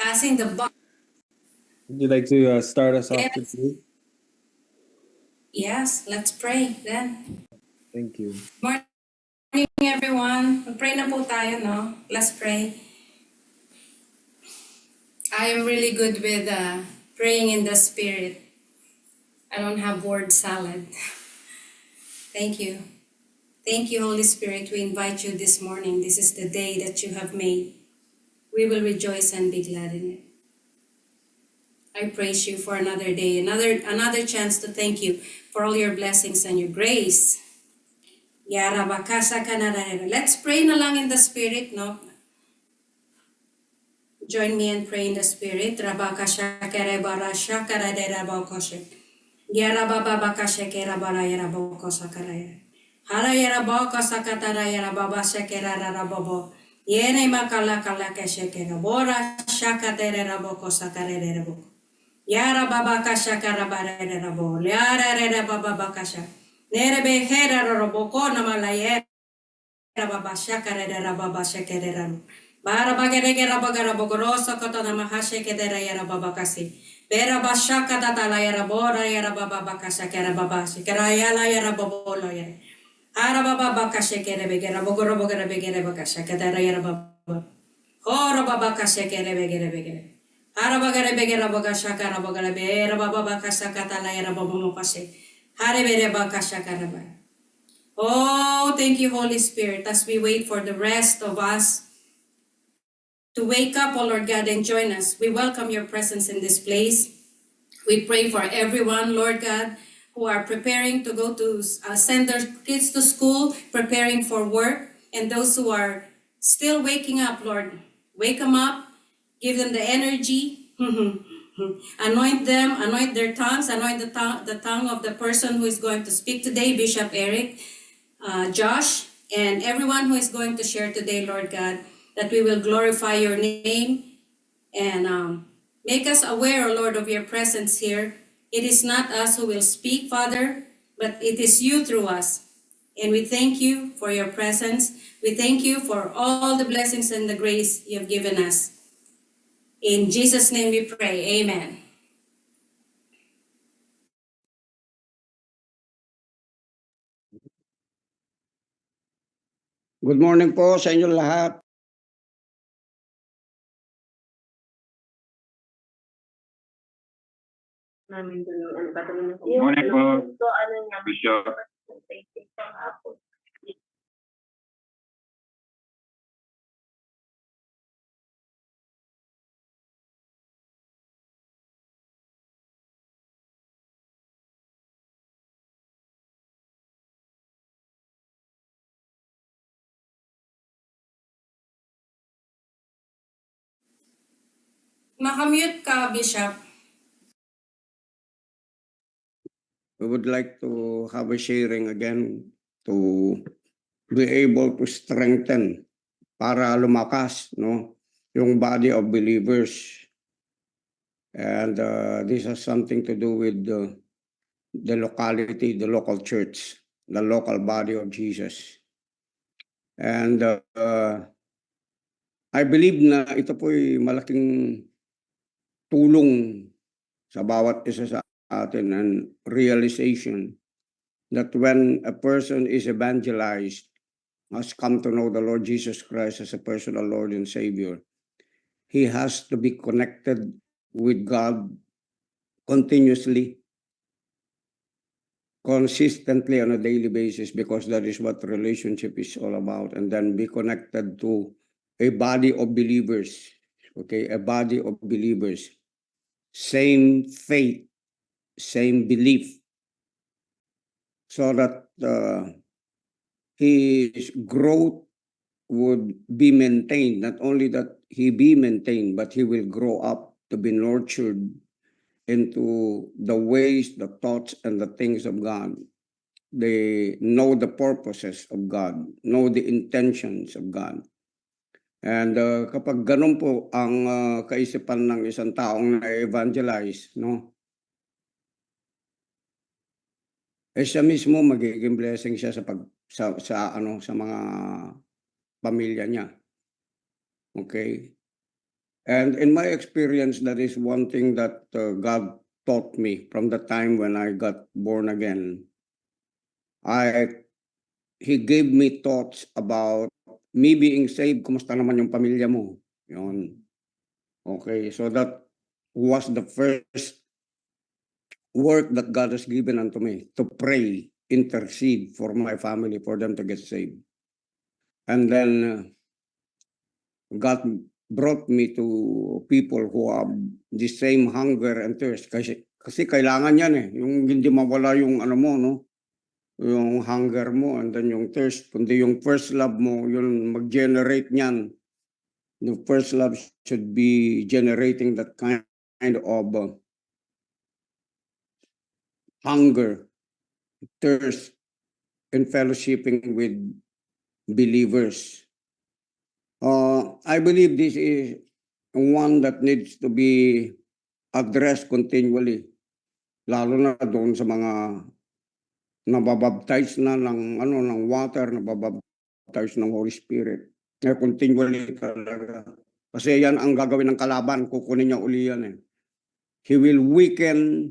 Passing the buck. Would you like to start us off Yes. today? Yes, let's pray then. Thank you. Morning, everyone. Mag-pray na po tayo, no? Let's pray. I am really good with praying in the Spirit. I don't have word salad. Thank you. Thank you, Holy Spirit. We invite you this morning. This is the day that you have made. We will rejoice and be glad in it. I praise you for another day, another chance to thank you for all your blessings and your grace. Let's pray na lang in the Spirit, no? Join me and pray in the Spirit. Yene makala kala keshekera bora shaka tere raboko sakare raboko. Yara baba kasha karabare rabo. Yara rere baba bakasha. Nere be hera roboko na malaye. Baba shaka rere rababa shakere rabo. Bara bagere gera bagara bogorosa kota na mahashe kedera yara baba kasi. Bera bashaka tatala yara bora yara baba bakasha kera baba shakera yala yara bobolo yara. Ara baba bakasha kere begera bogoro bogara begere bakasha kedera yara baba. Hora baba kasha kere begere begere. Harabagare begera baga shakara bagara bera baba bakasha katala yara baba mokase. Hare bere bakasha karaba. Oh, thank you, Holy Spirit, as we wait for the rest of us to wake up, oh Lord God, and join us. We welcome your presence in this place. We pray for everyone, Lord God, who are preparing to go to send their kids to school, preparing for work, and those who are still waking up, Lord, wake them up, give them the energy, anoint them, anoint their tongues, anoint the tongue of the person who is going to speak today, Bishop Eric, Josh, and everyone who is going to share today, Lord God, that we will glorify your name and make us aware, O Lord, of your presence here. It is not us who will speak, Father, but it is you through us. And we thank you for your presence. We thank you for all the blessings and the grace you have given us. In Jesus' name we pray. Amen. Good morning po sa inyo lahat. Good morning po, Bishop. Makamute ka, Bishop. We would like to have a sharing again to be able to strengthen para lumakas, no, yung body of believers. And this has something to do with the locality, the local church, the local body of Jesus. And I believe na ito po'y malaking tulong sa bawat isa sa atin and realization that when a person is evangelized, has come to know the Lord Jesus Christ as a personal Lord and Savior, he has to be connected with God continuously, consistently on a daily basis, because that is what relationship is all about, and then be connected to a body of believers, okay, a body of believers, same faith, same belief, so that his growth would be maintained. Not only that he be maintained, but he will grow up to be nurtured into the ways, the thoughts, and the things of God. They know the purposes of God, know the intentions of God. And kapag ganun po ang kaisipan ng isang taong na-evangelize, no? Eh siya mismo magiging blessing siya sa mga pamilya niya. Okay? And in my experience, that is one thing that God taught me from the time when I got born again. He gave me thoughts about me being saved. Kumusta naman yung pamilya mo? Yun. Okay, so that was the first work that God has given unto me, to pray, intercede for my family, for them to get saved. And then God brought me to people who have the same hunger and thirst. Kasi kailangan yan eh. Yung hindi mawala yung ano mo, no? Yung hunger mo and then yung thirst. Kundi yung first love mo, yun mag-generate niyan. The first love should be generating that kind of hunger, thirst, and fellowshipping with believers. I believe this is one that needs to be addressed continually, lalo na doon sa mga nababaptize na ng water, nababaptize ng Holy Spirit. Continually talaga. Kasi yan ang gagawin ng kalaban, kukunin niya uli yan eh. He will weaken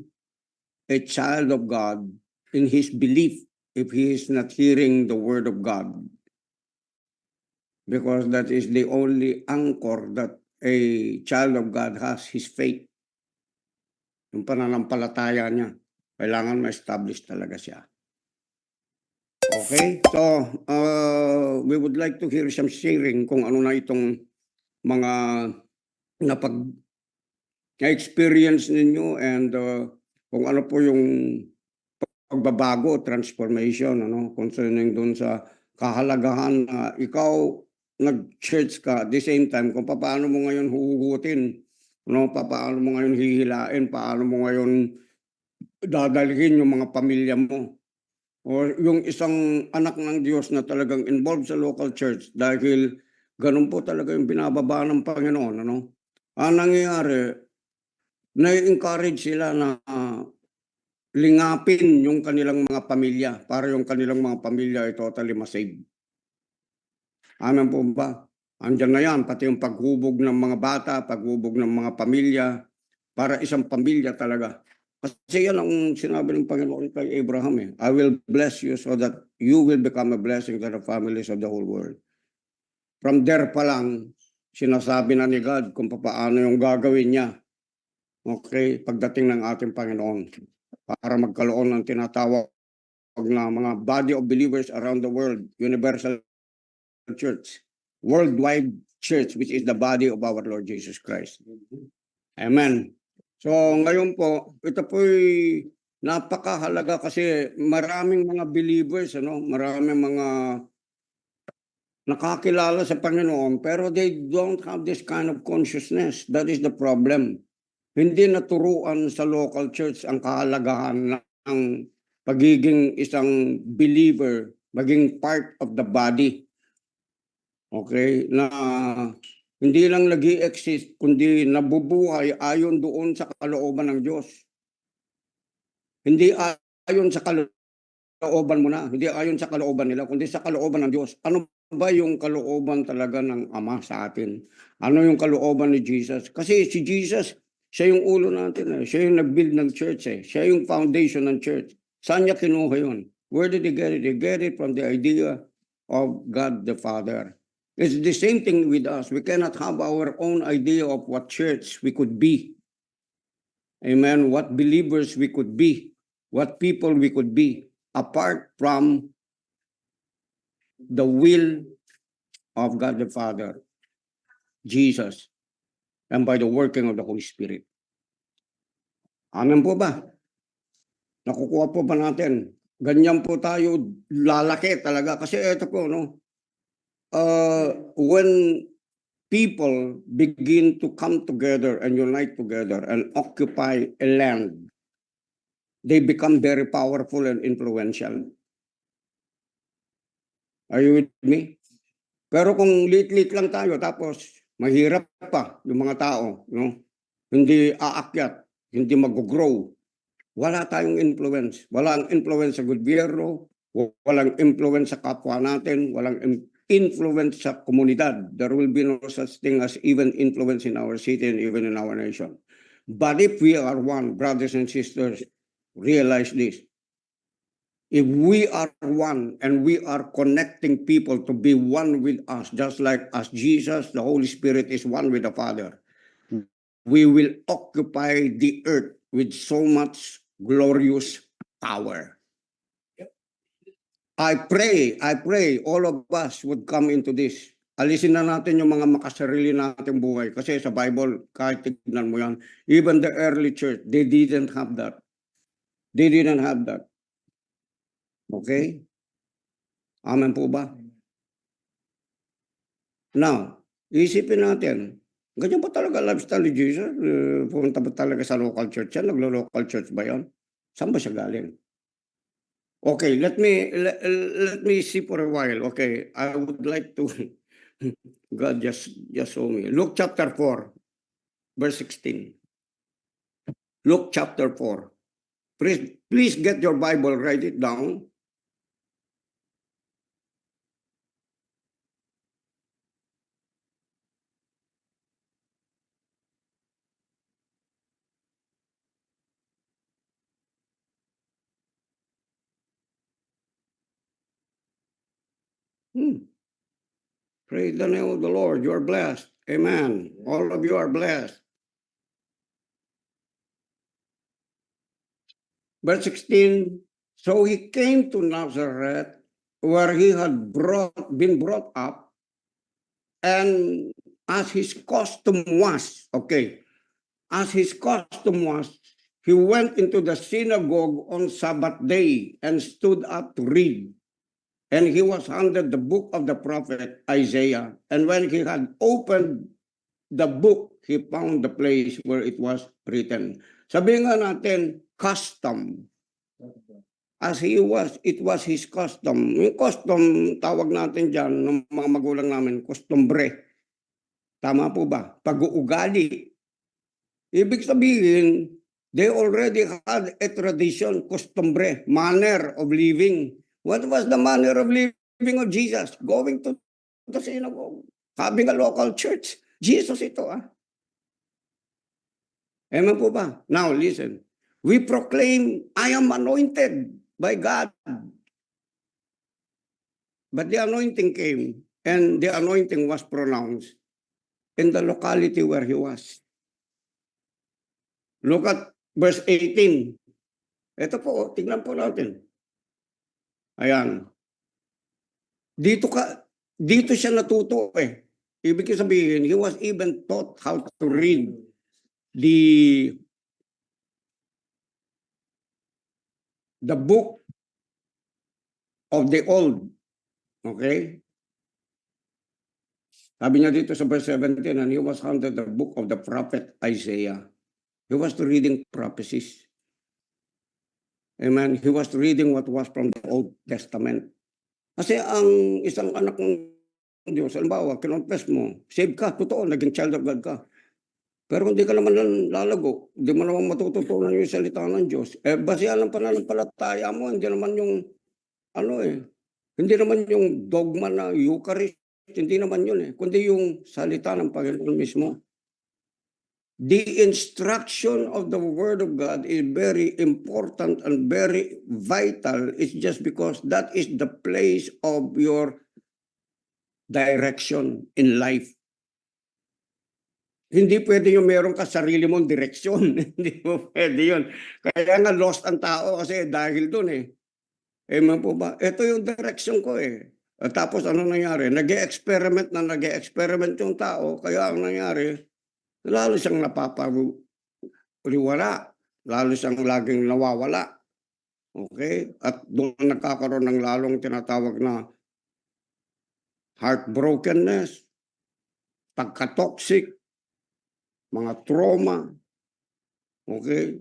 a child of God in his belief if he is not hearing the word of God. Because that is the only anchor that a child of God has, his faith. Yung pananampalataya niya, kailangan ma-establish talaga siya. Okay, so we would like to hear some sharing kung ano na itong mga na-experience ninyo and kung ano po yung pagbabago, transformation, concerning dun sa kahalagahan na ikaw nag-church ka at the same time kung paano mo ngayon huhugutin, paano mo ngayon hihilain, paano mo ngayon dadalhin yung mga pamilya mo. O yung isang anak ng Diyos na talagang involved sa local church dahil ganun po talaga yung binababa ng Panginoon. Ang nangyayari, na-encourage sila na lingapin yung kanilang mga pamilya para yung kanilang mga pamilya ay totally masave. Amen po ba? Andyan na yan, pati yung paghubog ng mga bata, paghubog ng mga pamilya, para isang pamilya talaga. Kasi yan ang sinabi ng Panginoon kay Abraham eh. I will bless you so that you will become a blessing to the families of the whole world. From there pa lang, sinasabi na ni God kung paano yung gagawin niya. Okay, pagdating ng ating Panginoon. Para magkaroon ng tinatawag na mga body of believers around the world, universal church, worldwide church, which is the body of our Lord Jesus Christ. Amen. So ngayon po, ito po'y napakahalaga kasi maraming mga believers, maraming mga nakakilala sa Panginoon, pero they don't have this kind of consciousness. That is the problem. Hindi naturuan sa local church ang kahalagahan ng pagiging isang believer, maging part of the body. Okay? Na hindi lang nag-i-exist, kundi nabubuhay ayon doon sa kalooban ng Diyos. Hindi ayon sa kalooban mo na, hindi ayon sa kalooban nila, kundi sa kalooban ng Diyos. Ano ba yung kalooban talaga ng Ama sa atin? Ano yung kalooban ni Jesus? Kasi si Jesus, siya yung ulo natin. Siya yung nag-build ng church. Siya yung foundation ng church. Saan niya kinuha yun? Where did he get it? He get it from the idea of God the Father. It's the same thing with us. We cannot have our own idea of what church we could be. Amen. What believers we could be. What people we could be. Apart from the will of God the Father, Jesus, and by the working of the Holy Spirit. Amen po ba? Nakukuha po ba natin? Ganyan po tayo lalaki talaga. Kasi ito po, when people begin to come together and unite together and occupy a land, they become very powerful and influential. Are you with me? Pero kung lit-lit lang tayo tapos mahirap pa yung mga tao, hindi aakyat, hindi mag-grow, wala tayong influence. Walang influence sa gobyerno, walang influence sa kapwa natin, walang influence sa komunidad. There will be no such thing as even influence in our city and even in our nation. But if we are one, brothers and sisters, realize this. If we are one and we are connecting people to be one with us, just like as Jesus, the Holy Spirit is one with the Father, we will occupy the earth with so much glorious power. I pray all of us would come into this. Alisin na natin yung mga makasarili nating buhay. Kasi sa Bible, kahit tignan mo yan, even the early church, they didn't have that. They didn't have that. Okay? Amen po ba? Now, isipin natin, ganyan ba talaga lifestyle ni Jesus? Pumunta ba talaga sa local church yan? Naglo-local church ba yan? Saan ba siya galing? Okay, let me see for a while. Okay, I would like to God just show me. Luke chapter 4, verse 16. Luke chapter 4. Please get your Bible, write it down. Praise the name of the Lord. You are blessed. Amen. All of you are blessed. Verse 16, so he came to Nazareth where he had been brought up, and as his custom was, he went into the synagogue on Sabbath day and stood up to read. And he was handed the book of the prophet Isaiah. And when he had opened the book, he found the place where it was written. Sabihin nga natin, custom. It was his custom. Yung custom, tawag natin dyan, ng mga magulang namin, costumbre. Tama po ba? Pag-uugali. Ibig sabihin, they already had a tradition, costumbre, manner of living. What was the manner of living of Jesus? Going to the synagogue, having a local church. Jesus ito Amen po ba? Now listen. We proclaim, I am anointed by God. But the anointing came, and the anointing was pronounced in the locality where he was. Look at verse 18. Ito po, tignan po natin. Ayan. Dito siya natuto Ibig sabihin, he was even taught how to read the book of the old. Okay? Sabi niya dito sa verse 17, and he was handed the book of the prophet Isaiah. He was reading prophecies. Amen. He was reading what was from the Old Testament. Kasi ang isang anak ng Diyos, halimbawa, kinonfess mo, save ka, totoo, naging child of God ka. Pero hindi ka naman lalago, hindi mo naman matututunan yung salita ng Diyos. Basihan ng pananampalataya mo, hindi naman yung, hindi naman yung dogma na Eucharist, hindi naman yun kundi yung salita ng Panginoon mismo. The instruction of the Word of God is very important and very vital. It's just because that is the place of your direction in life. Hindi pwede yung meron ka sarili mong direksyon. Hindi mo pwede yun. Kaya nga lost ang tao kasi dahil doon Amen po ba? Ito yung direction ko At tapos ano nangyari? Nag-experiment yung tao. Kaya ang nangyari, lalo siyang napapariwala. Lalo siyang laging nawawala. Okay? At doon nagkakaroon ng lalong tinatawag na heartbrokenness, pagka-toxic, mga trauma, okay?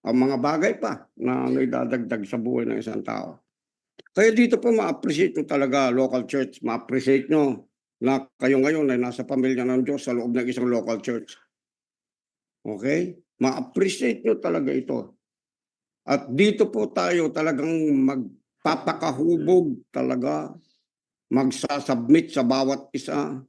Ang mga bagay pa na idadagdag sa buhay ng isang tao. Kaya dito po ma-appreciate nyo talaga local church, ma-appreciate nyo na kayo ngayon ay nasa pamilya ng Diyos sa loob ng isang local church. Okay? Ma-appreciate nyo talaga ito. At dito po tayo talagang magpapakahubog talaga magsasubmit sa bawat isa,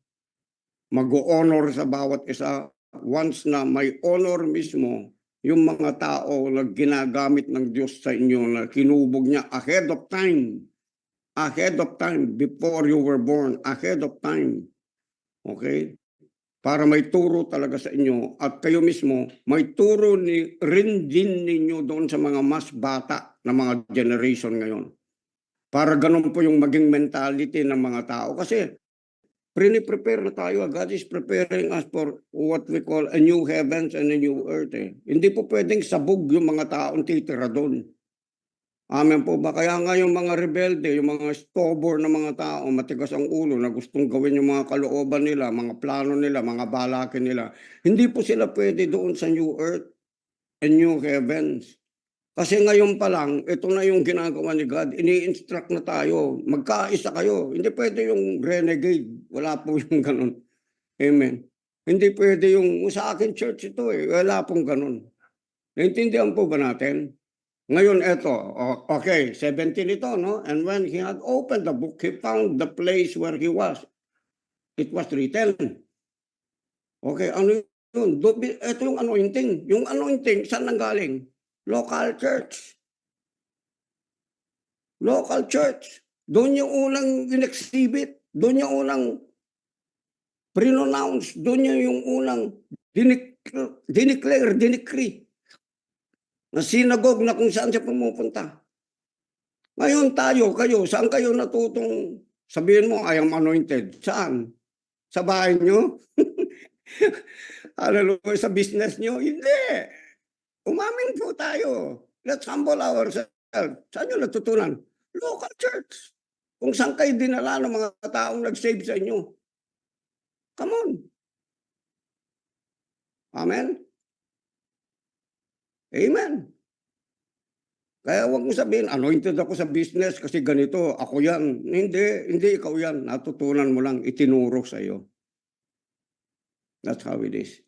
mag-honor sa bawat isa. Once na may honor mismo, yung mga tao na ginagamit ng Diyos sa inyo, na kinubog niya ahead of time, before you were born, ahead of time. Okay? Para may turo talaga sa inyo at kayo mismo, may turo rin din ninyo doon sa mga mas bata na mga generation ngayon. Para ganun po yung maging mentality ng mga tao. Kasi prepare na tayo. God is preparing us for what we call a new heavens and a new earth. Hindi po pwedeng sabog yung mga taong titira doon. Amen po ba? Kaya nga yung mga rebelde, yung mga stubborn na mga tao, matigas ang ulo na gustong gawin yung mga kalooban nila, mga plano nila, mga balakin nila, hindi po sila pwede doon sa new earth and new heavens. Kasi ngayon pa lang, ito na yung ginagawa ni God, ini-instruct na tayo, magkaisa kayo. Hindi pwede yung renegade, wala po yung ganun. Amen. Hindi pwede yung, sa akin church ito wala pong ganun. Naintindihan po ba natin? Ngayon, eto, okay, 17 ito, no? And when he had opened the book, he found the place where he was. It was written. Okay, ano yun? Ito yung anointing. Yung anointing, saan nanggaling? Local church. Local church. Doon yung unang in-exhibit. Doon yung unang pre-announce. Doon yung unang dinecree. Na synagogue na kung saan siya pumupunta. Ngayon tayo, kayo, saan kayo natutong sabihin mo, I am anointed? Saan? Sa bahay nyo? Hallelujah, sa business nyo? Hindi. Umamin po tayo. Let's humble ourselves. Saan nyo natutunan? Local church. Kung saan kayo dinala ng mga taong nag-save sa inyo. Come on. Amen? Amen. Kaya huwag mo sabihin, anointed ako sa business kasi ganito, ako yan. Hindi ikaw yan. Natutunan mo lang, itinuro sa iyo. That's how it is.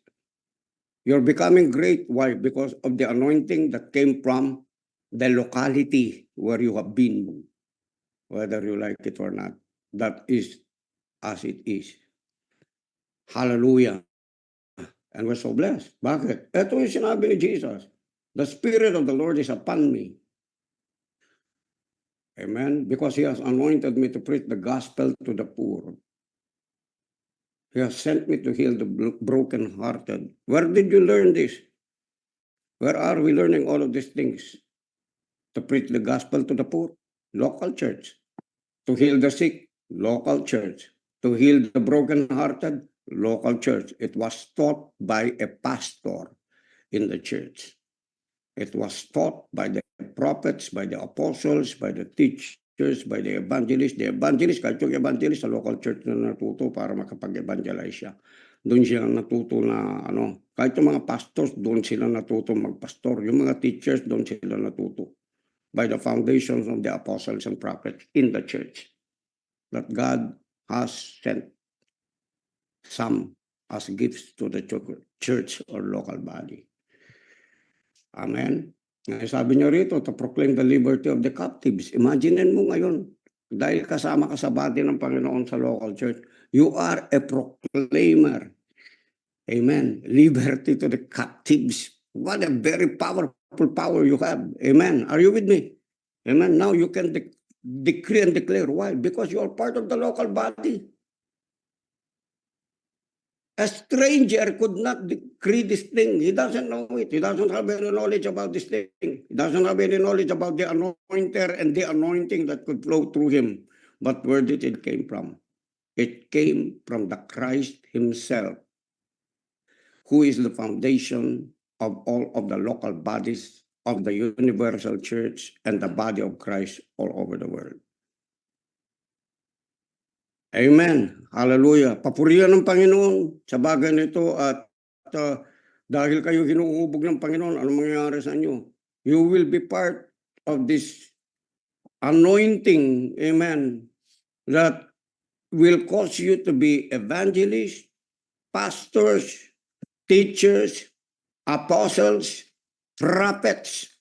You're becoming great. Why? Because of the anointing that came from the locality where you have been. Whether you like it or not. That is as it is. Hallelujah. And we're so blessed. Bakit? Ito yung sinabi ni Jesus. The Spirit of the Lord is upon me. Amen. Because He has anointed me to preach the gospel to the poor. He has sent me to heal the brokenhearted. Where did you learn this? Where are we learning all of these things? To preach the gospel to the poor? Local church. To heal the sick? Local church. To heal the brokenhearted? Local church. It was taught by a pastor in the church. It was taught by the prophets, by the apostles, by the teachers, by the evangelists. The evangelist, kahit yung evangelist sa local church na natuto para makapag-evangelize siya. Doon siya natuto na kahit yung mga pastors, doon sila natuto magpastor. Yung mga teachers, doon sila natuto. By the foundations of the apostles and prophets in the church. That God has sent some as gifts to the church or local body. Amen. Sabi niyo rito, to proclaim the liberty of the captives. Imagine mo ngayon, dahil kasama ka sa body ng Panginoon sa local church, you are a proclaimer. Amen. Liberty to the captives. What a very powerful power you have. Amen. Are you with me? Amen. Now you can decree and declare. Why? Because you are part of the local body. A stranger could not decree this thing. He doesn't know it. He doesn't have any knowledge about this thing. He doesn't have any knowledge about the anointer and the anointing that could flow through him. But where did it came from? It came from the Christ himself, who is the foundation of all of the local bodies of the universal church and the body of Christ all over the world. Amen. Hallelujah. Papurihan ng Panginoon sa bagay nito at dahil kayo hinuhubog ng Panginoon, ano mangyayari sa inyo? You will be part of this anointing, amen, that will cause you to be evangelists, pastors, teachers, apostles, prophets.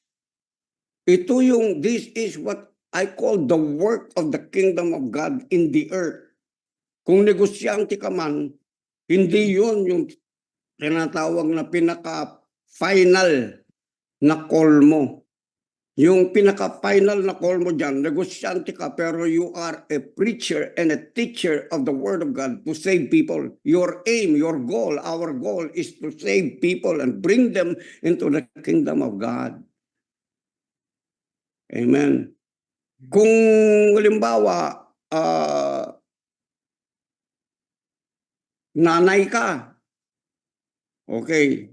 This is what I call the work of the kingdom of God in the earth. Kung negosyante ka man, hindi yun yung tinatawag na pinaka-final na call mo. Yung pinaka-final na call mo dyan, negosyante ka, pero you are a preacher and a teacher of the Word of God to save people. Your aim, your goal, our goal is to save people and bring them into the kingdom of God. Amen. Kung halimbawa, nanay ka, okay.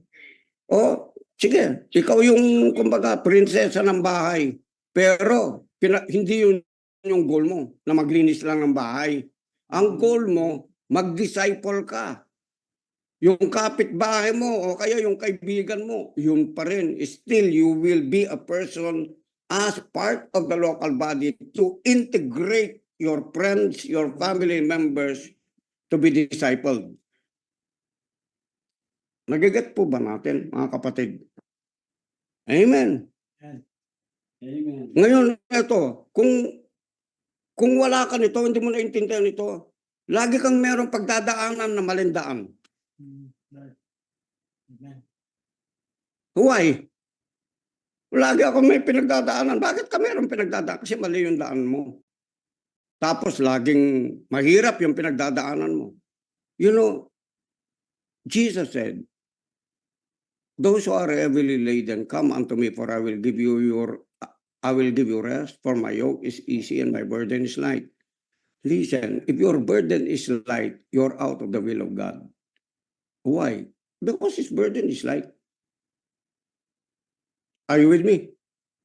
O, sige, ikaw yung, kumbaga, prinsesa ng bahay. Pero, hindi yun yung goal mo, na maglinis lang ng bahay. Ang goal mo, mag-disciple ka. Yung kapitbahay mo, o kaya yung kaibigan mo, yun pa rin. Still, you will be a person as part of the local body to integrate your friends, your family members to be discipled. Nagiget po ba natin, mga kapatid? Amen. Amen. Ngayon, ito, kung wala ka nito, hindi mo naintindihan ito, lagi kang merong pagdadaanan na malindaan. Why? Lagi ako may pinagdadaanan. Bakit ka merong pinagdadaanan? Kasi mali yung daan mo. Tapos laging mahirap yung pinagdadaanan mo. You know, Jesus said, those who are heavily laden, come unto me, for I will give you rest, for my yoke is easy and my burden is light. Listen, if your burden is light, you're out of the will of God. Why? Because his burden is light. Are you with me?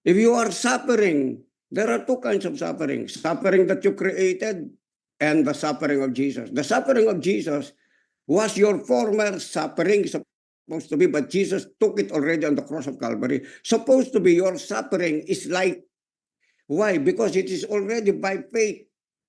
If you are suffering, there are two kinds of suffering. Suffering that you created and the suffering of Jesus. The suffering of Jesus was your former suffering, supposed to be, but Jesus took it already on the cross of Calvary. Supposed to be your suffering is light. Why? Because it is already by faith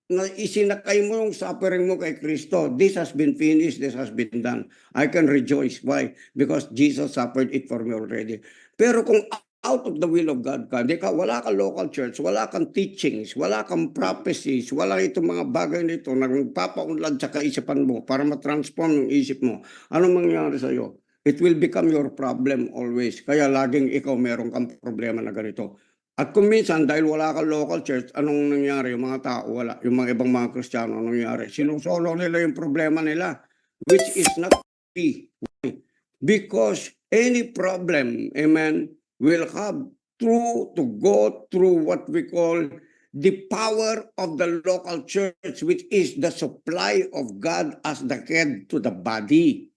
na isinakay mo yung suffering mo kay Kristo. This has been finished. This has been done. I can rejoice. Why? Because Jesus suffered it for me already. Pero kung out of the will of God ka, wala kang local church, wala kang teachings, wala kang prophecies, wala itong mga bagay nito na nagpapaunlad sa kaisipan mo para matransform yung isip mo, anong mangyayari sa'yo? It will become your problem always. Kaya laging ikaw meron kang problema na ganito. At kung minsan, dahil wala kang local church, anong nangyari? Yung mga tao, wala. Yung mga ibang mga Kristiyano, anong nangyari? Sinusolo nila yung problema nila, which is not free. Why? Because any problem, amen, will have to go through what we call the power of the local church, which is the supply of God as the head to the body.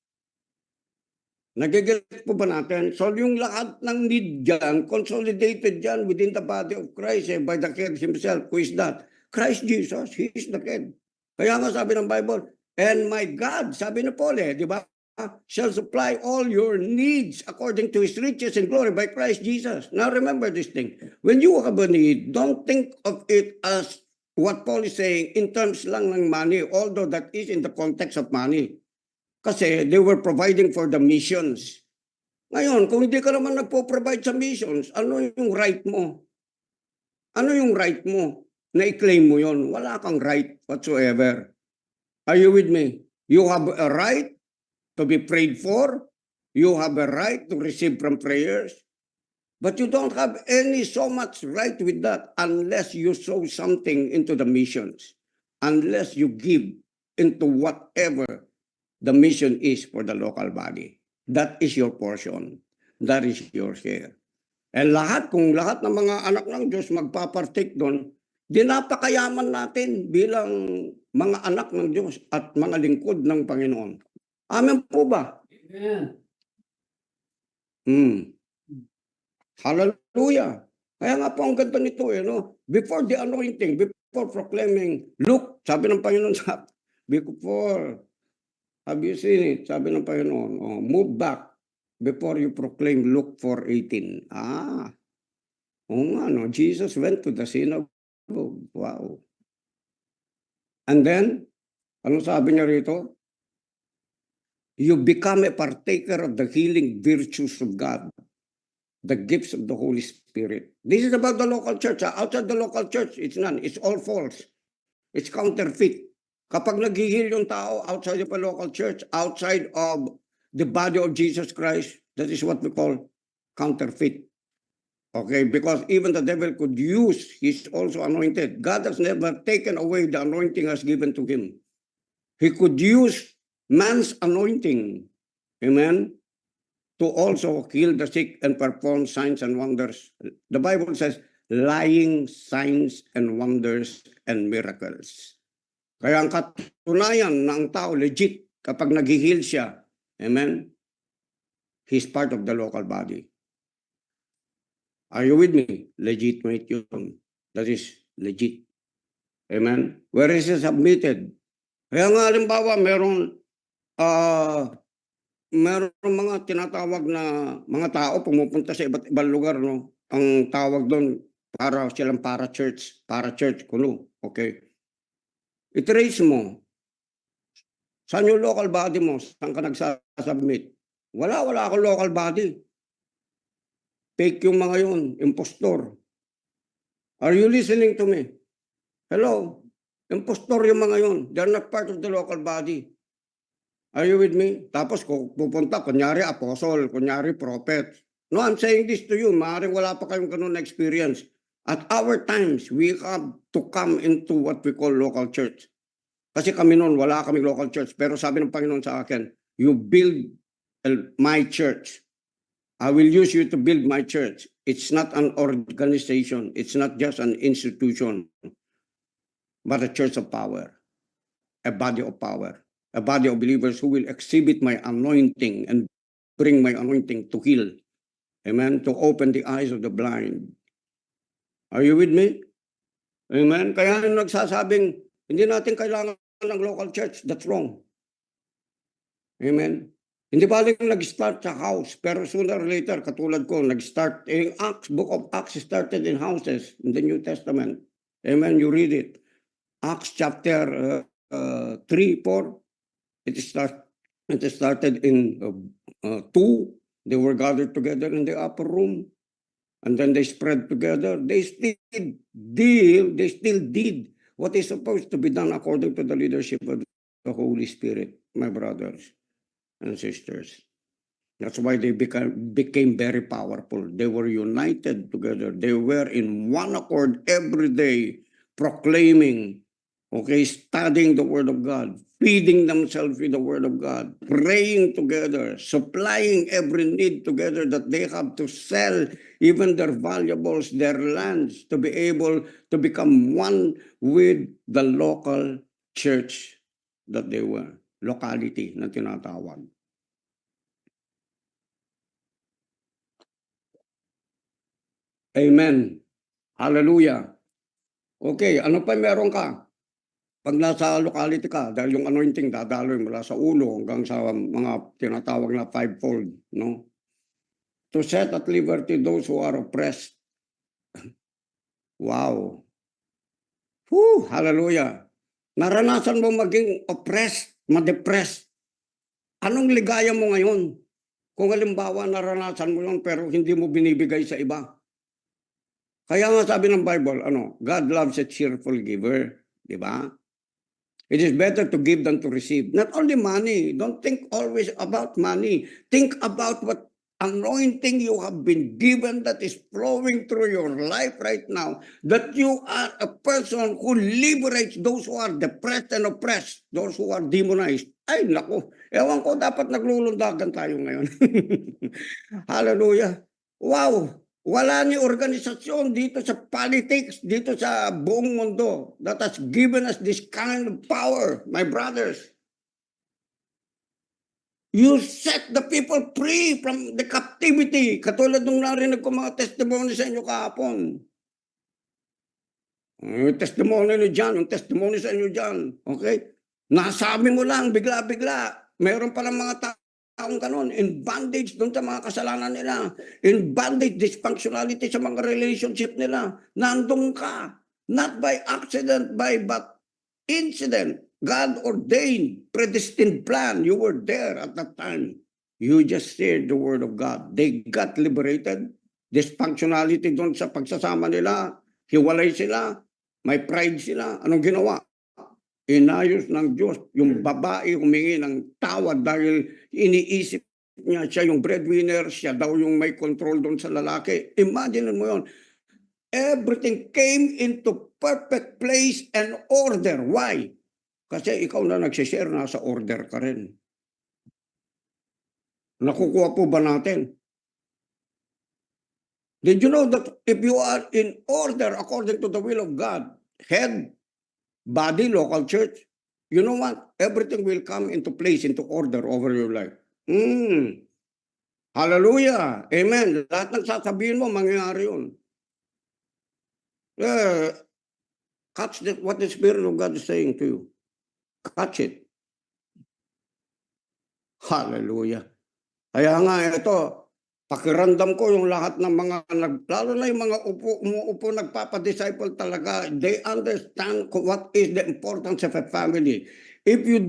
Nagigilit po ba natin? So yung lahat ng need dyan, consolidated dyan within the body of Christ by the head himself. Who is that? Christ Jesus. He is the head. Kaya nga sabi ng Bible, and my God, sabi ni Paul di ba? Shall supply all your needs according to his riches and glory by Christ Jesus. Now remember this thing. When you have a need, don't think of it as what Paul is saying in terms lang ng money, although that is in the context of money. Kasi they were providing for the missions. Ngayon, kung hindi ka naman nagpo-provide sa missions, ano yung right mo? Ano yung right mo? Na i-claim mo yon? Wala kang right whatsoever. Are you with me? You have a right to be prayed for. You have a right to receive from prayers. But you don't have any so much right with that unless you sow something into the missions. Unless you give into whatever the mission is for the local body. That is your portion. That is your share. And kung lahat ng mga anak ng Diyos magpapartake doon, dinapakayaman natin bilang mga anak ng Diyos at mga lingkod ng Panginoon. Amen po ba? Amen. Hallelujah. Kaya nga po ang ganda nito no? Before the anointing, before proclaiming, look, sabi ng Panginoon sa before. Have you seen it? Sabi ng Panginoon, move back before you proclaim Luke 4:18. No? Jesus went to the synagogue. Wow. And then, ano sabi niya rito? You become a partaker of the healing virtues of God. the gifts of the Holy Spirit. This is about the local church. Outside the local church, it's none. It's all false. It's counterfeit. Kapag nag-heal yung tao outside of a local church, outside of the body of Jesus Christ, that is what we call counterfeit. Okay, because even the devil could use his also anointed. God has never taken away the anointing has given to him. He could use man's anointing, amen, to also heal the sick and perform signs and wonders. The Bible says, lying signs and wonders and miracles. Kaya ang katunayan ng tao legit kapag nag-heal siya, amen, he's part of the local body. Are you with me? Legitimate yun. That is legit. Amen? Where is it submitted? Kaya nga halimbawa, meron mga tinatawag na mga tao pumupunta sa iba't ibang lugar, no? Ang tawag doon, silang para church, kuno. Okay? I-trace mo. Saan yung local body mo? Saan ka nagsasubmit? Wala akong local body. Fake yung mga yun, impostor. Are you listening to me? Hello? Impostor yung mga yun. They're not part of the local body. Are you with me? Tapos kung pupunta, kunyari apostle, kunyari prophet. No, I'm saying this to you. Maaaring wala pa kayong ganun na experience. At our times, we have to come into what we call local church. Kasi kami noon, wala kaming local church. Pero sabi ng Panginoon sa akin, you build my church. I will use you to build my church. It's not an organization. It's not just an institution, but a church of power, a body of power, a body of believers who will exhibit my anointing and bring my anointing to heal. Amen? To open the eyes of the blind. Are you with me? Amen? Kaya yung nagsasabing, hindi natin kailangan ng local church, that's wrong. Amen? Hindi ba nag-start sa house, pero sooner or later, katulad ko, nag-start, book of Acts started in houses in the New Testament. Amen, you read it. Acts chapter 3, 4, it started in 2, they were gathered together in the upper room, and then they spread together. They still did what is supposed to be done according to the leadership of the Holy Spirit, my brothers and sisters. That's why they became very powerful. They were united together. They were in one accord every day, proclaiming, okay, studying the Word of God, feeding themselves with the Word of God, praying together, supplying every need together that they have to sell even their valuables, their lands, to be able to become one with the local church that they were. Locality na tinatawag. Amen. Hallelujah. Okay, ano pa meron ka? Pag nasa locality ka, dahil yung anointing dadaloy mula sa ulo hanggang sa mga tinatawag na fivefold, no? To set at liberty those who are oppressed. Wow. Whew, hallelujah. Naranasan mo maging oppressed, ma-depressed. Anong ligaya mo ngayon? Kung halimbawa naranasan mo yun pero hindi mo binibigay sa iba. Kaya nga sabi ng Bible, God loves a cheerful giver. Di ba? It is better to give than to receive. Not only money. Don't think always about money. Think about what anointing you have been given that is flowing through your life right now. That you are a person who liberates those who are depressed and oppressed. Those who are demonized. Ay, naku. Ewan ko, dapat naglulundagan tayo ngayon. Hallelujah. Wow. Wala ni organisasyon dito sa politics, dito sa buong mundo that has given us this kind of power, my brothers. You set the people free from the captivity. Katulad nung narinig ko mga testimony sa inyo kahapon. Yung testimony nyo dyan, yung testimony sa inyo dyan. Okay? Nasabi mo lang, bigla-bigla. Meron palang mga taong ganun, in bondage doon sa mga kasalanan nila, in bondage, dysfunctionality sa mga relationship nila. Nandun ka. Not by accident, but incident. God ordained, predestined plan. You were there at that time. You just shared the word of God. They got liberated. dysfunctionality doon sa pagsasama nila, hiwalay sila, may pride sila. Anong ginawa? Inayos ng Diyos. Yung babae humingi ng tawad dahil iniisip niya siya yung breadwinner, siya daw yung may control doon sa lalaki. Imagine mo yun. Everything came into perfect place and order. Why? Kasi ikaw na nagsishare, nasa order ka rin. Nakukuha po ba natin? Did you know that if you are in order according to the will of God, head, body, local church, you know what? Everything will come into place, into order over your life. Hallelujah. Amen. Lahat ng sasabihin mo, mangyayari yun. Catch what the Spirit of God is saying to you. Catch it. Hallelujah. Kaya nga ito, pakiramdam ko yung lahat ng mga, lalo na yung mga umuupo, nagpapadisciple talaga, they understand what is the importance of a family. If you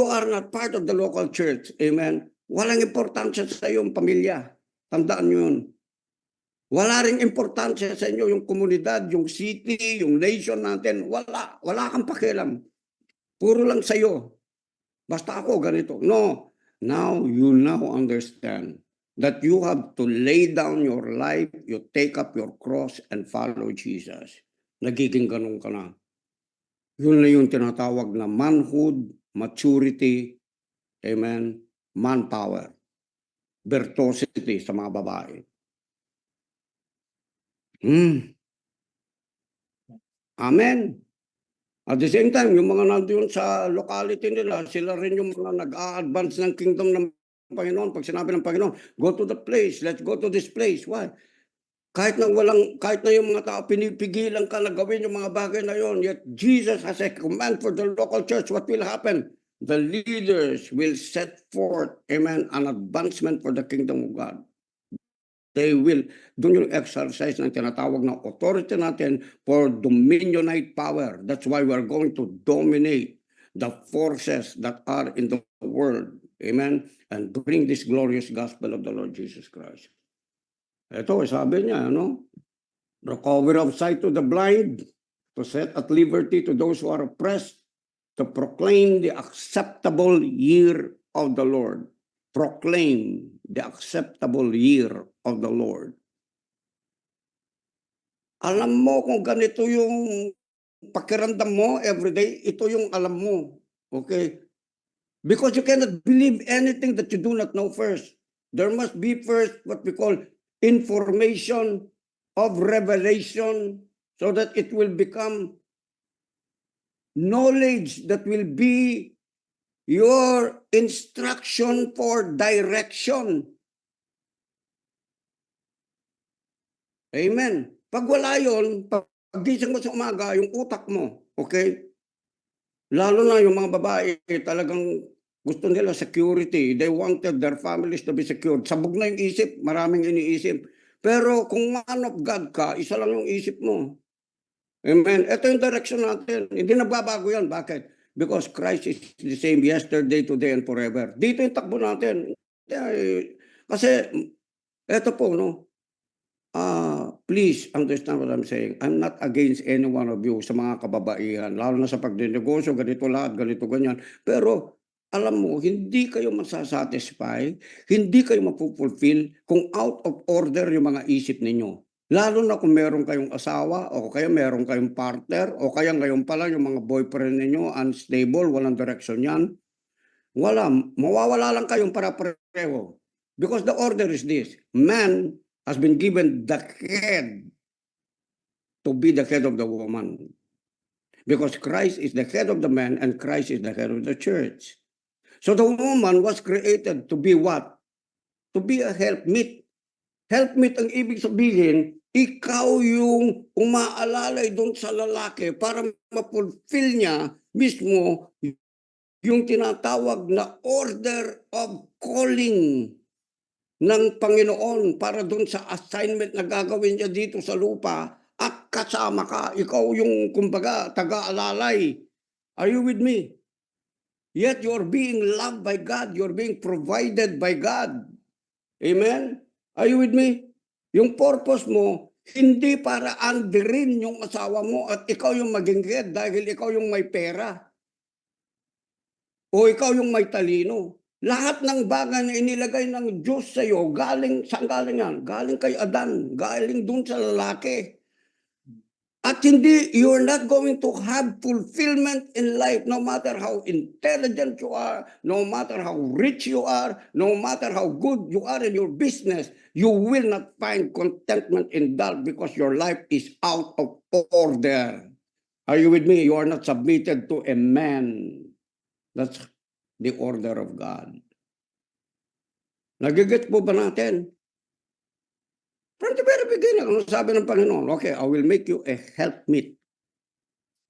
are not part of the local church, amen, walang importansya sa iyong pamilya. Tandaan nyo yun. Wala ring importansya sa inyo yung komunidad, yung city, yung nation natin. Wala kang pakialam. Puro lang sa iyo. Basta ako ganito. No. Now you understand that you have to lay down your life, you take up your cross and follow Jesus. Nagiging ganun ka na. Yun na yung tinatawag na manhood, maturity, amen, manpower, virtuosity sa mga babae. Amen. At the same time, yung mga nandoon sa locality nila, sila rin yung mga nag-a-advance ng kingdom ng Panginoon. Pag sinabi ng Panginoon, go to the place, let's go to this place. Why? Kahit na yung mga tao pinipigilan ka na gawin yung mga bagay na yon, yet Jesus has a command for the local church. What will happen? The leaders will set forth, amen, an advancement for the kingdom of God. They will, doon yung exercise ng tinatawag na authority natin for dominionate power. That's why we're going to dominate the forces that are in the world. Amen? And bring this glorious gospel of the Lord Jesus Christ. Ito, sabi niya, recovery of sight to the blind, to set at liberty to those who are oppressed, to proclaim the acceptable year of the Lord. Proclaim the acceptable year of the Lord. Alam mo kung ganito yung pakiramdam mo everyday, ito yung alam mo. Okay? Because you cannot believe anything that you do not know first. There must be first what we call information of revelation so that it will become knowledge that will be your instruction for direction. Amen. Pag wala yun, pag-gising mo sa umaga, yung utak mo, okay? Lalo na yung mga babae, talagang gusto nila security. They wanted their families to be secured. Sabog na yung isip, maraming iniisip. Pero kung man of God ka, isa lang yung isip mo. Amen. Ito yung direction natin. Hindi nagbabago yan. Bakit? Because Christ is the same yesterday, today, and forever. Dito yung takbo natin. Kasi, eto po, please understand what I'm saying. I'm not against any one of you sa mga kababaihan, lalo na sa pagdinegosyo, ganito lahat, ganito ganyan. Pero, alam mo, hindi kayo masasatisfy, hindi kayo mapupulfill kung out of order yung mga isip ninyo. Lalo na kung meron kayong asawa o kaya meron kayong partner o kaya ngayon pala yung mga boyfriend ninyo unstable, walang direction yan. Mawawala lang kayong para-pareho. Because the order is this. Man has been given the head to be the head of the woman. Because Christ is the head of the man and Christ is the head of the church. So the woman was created to be what? To be a helpmeet. Helpmeet ang ibig sabihin, ikaw yung umaalalay doon sa lalaki para ma-fulfill niya mismo yung tinatawag na order of calling ng Panginoon para doon sa assignment na gagawin niya dito sa lupa at kasama ka. Ikaw yung kumbaga taga-alalay. Are you with me? Yet you're being loved by God. You're being provided by God. Amen? Are you with me? Yung purpose mo, hindi para andirin yung asawa mo at ikaw yung maging head dahil ikaw yung may pera. O ikaw yung may talino. Lahat ng bagay na inilagay ng Diyos sa iyo, saan galing yan? Galing kay Adan, galing dun sa lalaki. At hindi, you're not going to have fulfillment in life no matter how intelligent you are, no matter how rich you are, no matter how good you are in your business, you will not find contentment in that because your life is out of order. Are you with me? You are not submitted to a man. That's the order of God. Nagigit po ba natin? From the very beginning, ano sabi ng Panginoon? Okay, I will make you a helpmeet.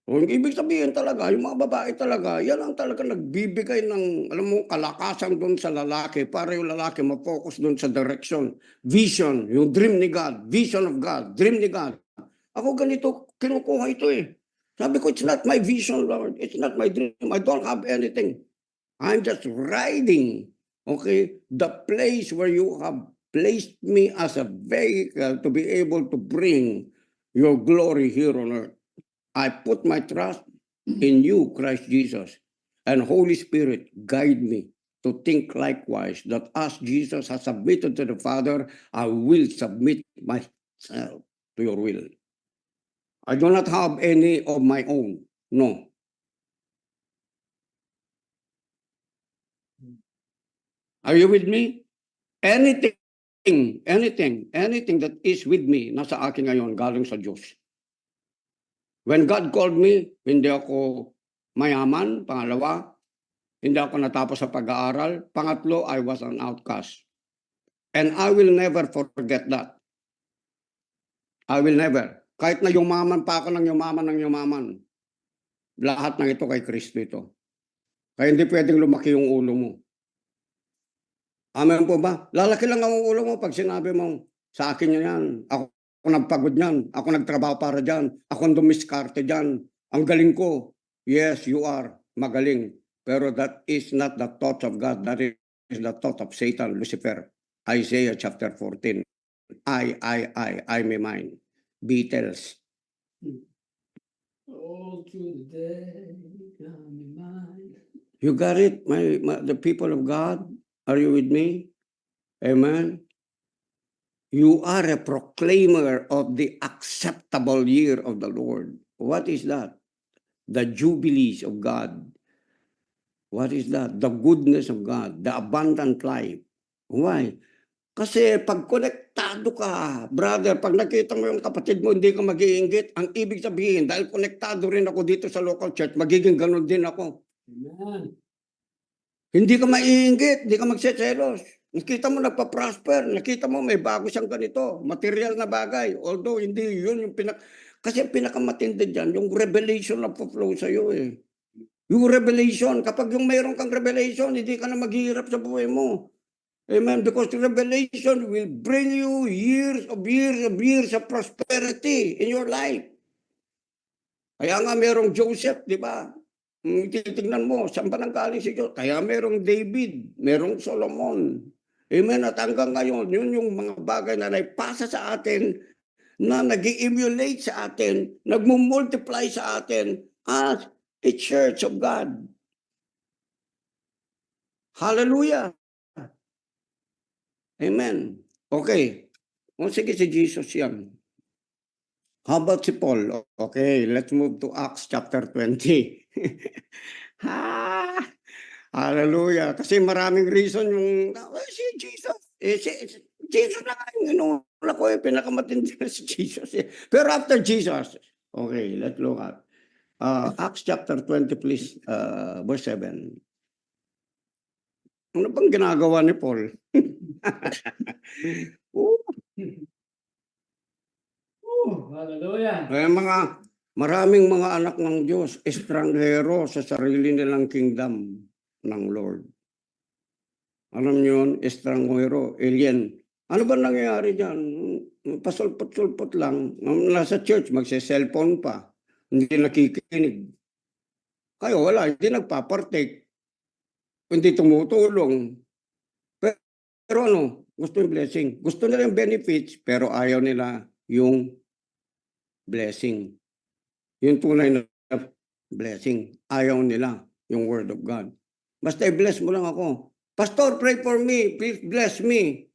O ibig sabihin talaga, yung mga babae talaga, yan ang talaga nagbibigay ng, alam mo, kalakasan doon sa lalaki para yung lalaki ma-focus doon sa direction, vision, yung dream ni God, vision of God, dream ni God. Ako ganito, kinukuha ito eh. Sabi ko, it's not my vision, Lord. It's not my dream. I don't have anything. I'm just riding, okay, the place where you have placed me as a vehicle to be able to bring your glory here on earth. I put my trust in you, Christ Jesus, and Holy Spirit, guide me to think likewise that as Jesus has submitted to the Father, I will submit myself to your will. I do not have any of my own, no. Are you with me? Anything that is with me, nasa akin ngayon, galing sa Diyos. When God called me, hindi ako mayaman. Pangalawa, hindi ako natapos sa pag-aaral. Pangatlo, I was an outcast. And I will never forget that. I will never. Kahit na yumaman pa ako ng yumaman. Lahat ng ito kay Kristo ito. Kaya hindi pwedeng lumaki yung ulo mo. Amen po ba? Lalaki lang ang ulo mo pag sinabi mo, sa akin yan. Ako nagpagod yan. Ako nagtrabaho para dyan. Ako ang dumiskarte dyan. Ang galing ko. Yes, you are. Magaling. Pero that is not the thought of God. That is the thought of Satan, Lucifer. Isaiah chapter 14. I may mine. Beatles. All through the day, I'm in mind. You got it, the people of God? Are you with me? Amen. You are a proclaimer of the acceptable year of the Lord. What is that? The jubilees of God. What is that? The goodness of God, the abundant life. Why? Kasi pag konektado ka, brother, pag nakita mo yung kapatid mo, hindi ka mag-iinggit, ang ibig sabihin, dahil konektado rin ako dito sa local church, magiging ganun din ako. Amen. Hindi ka maiinggit, hindi ka magseselos. Nakita mo nagpa-prosper, nakita mo may bago siyang ganito, material na bagay. Although hindi yun yung kasi pinakamatindi dyan, yung revelation na po-flow sa'yo eh. Yung revelation, kapag yung mayroon kang revelation, hindi ka na maghihirap sa buhay mo. Amen. Because revelation will bring you years of prosperity in your life. Kaya nga merong Joseph, di ba? Titignan mo, saan ba nanggaling si Joseph? Kaya merong David, merong Solomon. Amen. At hanggang ngayon, yun yung mga bagay na naipasa sa atin, na nag-emulate sa atin, nagmumultiply sa atin as a church of God. Hallelujah. Amen. Okay. O sige, si Jesus yan. How about si Paul? Okay, let's move to Acts chapter 20. Ha! Hallelujah. Kasi maraming reason yung, si Jesus. Jesus na nga yung inuna ko eh. Pinakamatindi na si Jesus eh. Pero after Jesus, okay, let's look at Acts chapter 20, please, verse 7. Ano bang ginagawa ni Paul? Hallelujah. Maraming mga anak ng Diyos, estranghero sa sarili nilang kingdom ng Lord. Alam niyo yun, estranghero, alien. Ano ba nangyayari dyan? Pasulpot-sulpot lang. Nasa church, magse-cellphone pa. Hindi nakikinig. Kayo wala, hindi nagpapartake. Hindi tumutulong. Pero ano, Gusto yung blessing. Gusto nila yung benefits, pero ayaw nila yung blessing. Yung tunay na blessing. Ayaw nila yung word of God. Basta i-bless mo lang ako. Pastor, pray for me. Please bless me.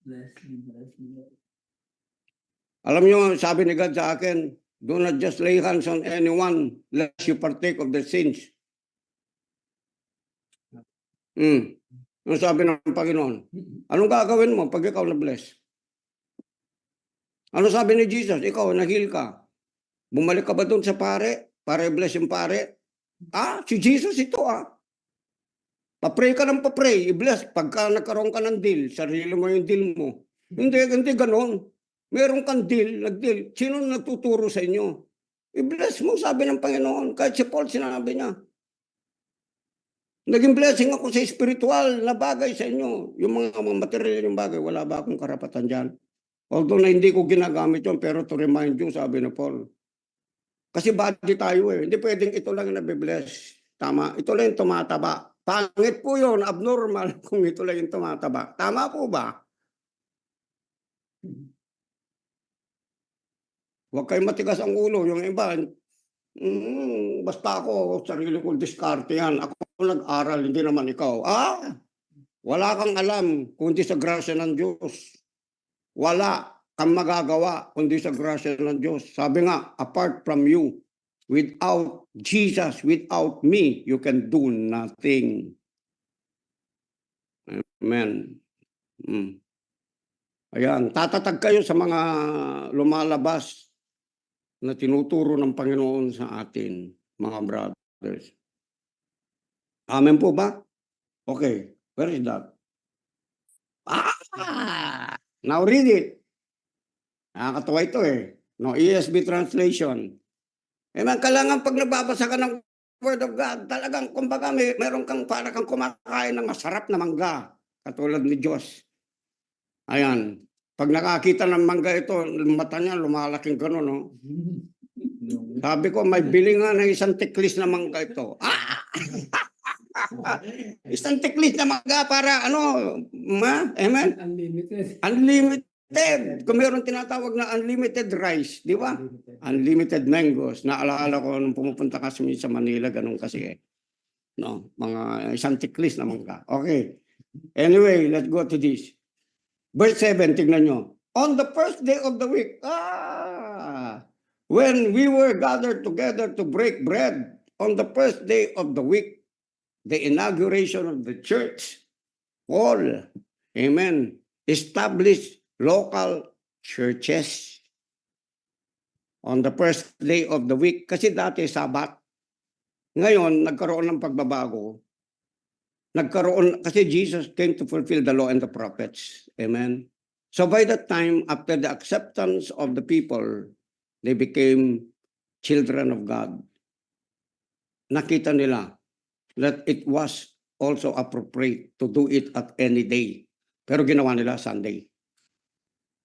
Bless me, bless me. Alam niyo, sabi ni God sa akin, do not just lay hands on anyone lest you partake of their sins. Ano sabi ng Panginoon? Anong gagawin mo pag ikaw na-bless? Ano sabi ni Jesus? Ikaw, na-heal ka. Bumalik ka ba doon sa pare? Para i-bless yung pare? Si Jesus ito Pa-pray ka ng pa-pray, i-bless. Pagka nagkaroon ka ng deal, sarili mo yung deal mo. Hindi ganon. Meron kang deal, nag-deal. Sino nagtuturo sa inyo? I-bless mo, sabi ng Panginoon. Kahit si Paul, sinabi niya. Naging blessing ako sa spiritual na bagay sa inyo. Yung mga material yung bagay, wala ba akong karapatan dyan? Although na hindi ko ginagamit yun, pero to remind you, sabi ni Paul. Kasi body tayo Hindi pwedeng ito lang yung nabibless. Tama, ito lang yung tumataba. Pangit po yun, abnormal kung ito lang yung tumataba. Tama po ba? Huwag kayong matigas ang ulo. Yung iba, basta ako, sarili kong diskarte yan. Ako nag-aral, hindi naman ikaw. Wala kang alam kundi sa grasya ng Diyos. Wala kang magagawa kundi sa grasya ng Diyos. Sabi nga, apart from you, without Jesus, without me, you can do nothing. Amen. Ayan, tatatag kayo sa mga lumalabas na tinuturo ng Panginoon sa atin, mga brothers. Amen po ba? Okay, where is that? Now read it. Nakakatawa ito No, ESV translation. Kailangan pag nababasa ka ng Word of God, talagang kumbaga meron kang para kang kumakain ng masarap na mangga, katulad ni Diyos. Ayan. Pag nakakita ng mangga ito, mata niya lumalaking gano'n, no? Sabi ko, may bili nga ng isang tiklis na mangga ito. Isang tiklis na mangga para Amen? Unlimited. Unlimited. Kung mayroon tinatawag na unlimited rice, di ba? Unlimited mangoes. Naalala ko nung pumupunta kasi sa Manila, ganun kasi No, mga isang tiklis na mangga. Okay. Anyway, let's go to this. Verse 7, tignan nyo. On the first day of the week, when we were gathered together to break bread, on the first day of the week, the inauguration of the church, Paul, amen, established local churches. On the first day of the week, kasi dati Sabat. Ngayon, nagkaroon ng pagbabago. Kasi Jesus came to fulfill the law and the prophets. Amen. So by that time, after the acceptance of the people, they became children of God. Nakita nila that it was also appropriate to do it at any day. Pero ginawa nila Sunday.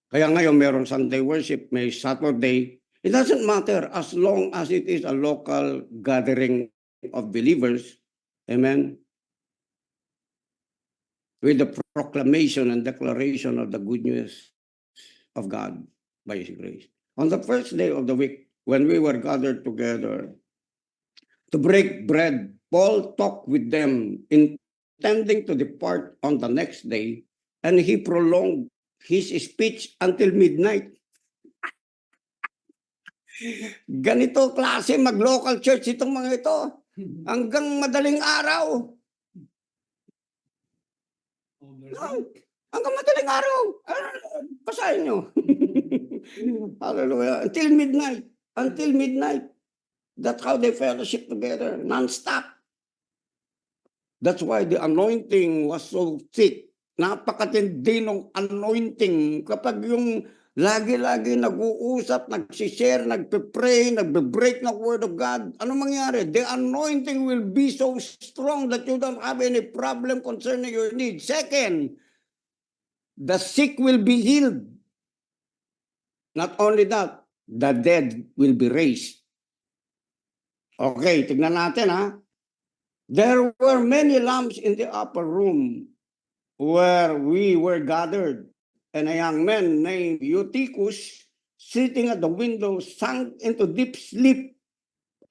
Kaya ngayon meron Sunday worship, may Saturday. It doesn't matter as long as it is a local gathering of believers. Amen. With the proclamation and declaration of the good news of God by His grace. On the first day of the week, when we were gathered together to break bread, Paul talked with them, intending to depart on the next day, and he prolonged his speech until midnight. Ganito klase mag-local church itong mga ito. Hanggang madaling araw. Hanggang madaling araw. Basahin nyo. Hallelujah. Until midnight. Until midnight. That's how they fellowship together. Non-stop. That's why the anointing was so thick. Napakatindi ng anointing. Kapag yung lagi-lagi nag-uusap, nagsishare, nagpe-pray, nagbe-break ng word of God, ano mangyari? The anointing will be so strong that you don't have any problem concerning your needs. Second, the sick will be healed. Not only that, the dead will be raised. Okay, tignan natin There were many lamps in the upper room, where we were gathered, and a young man named Eutychus, sitting at the window, sank into deep sleep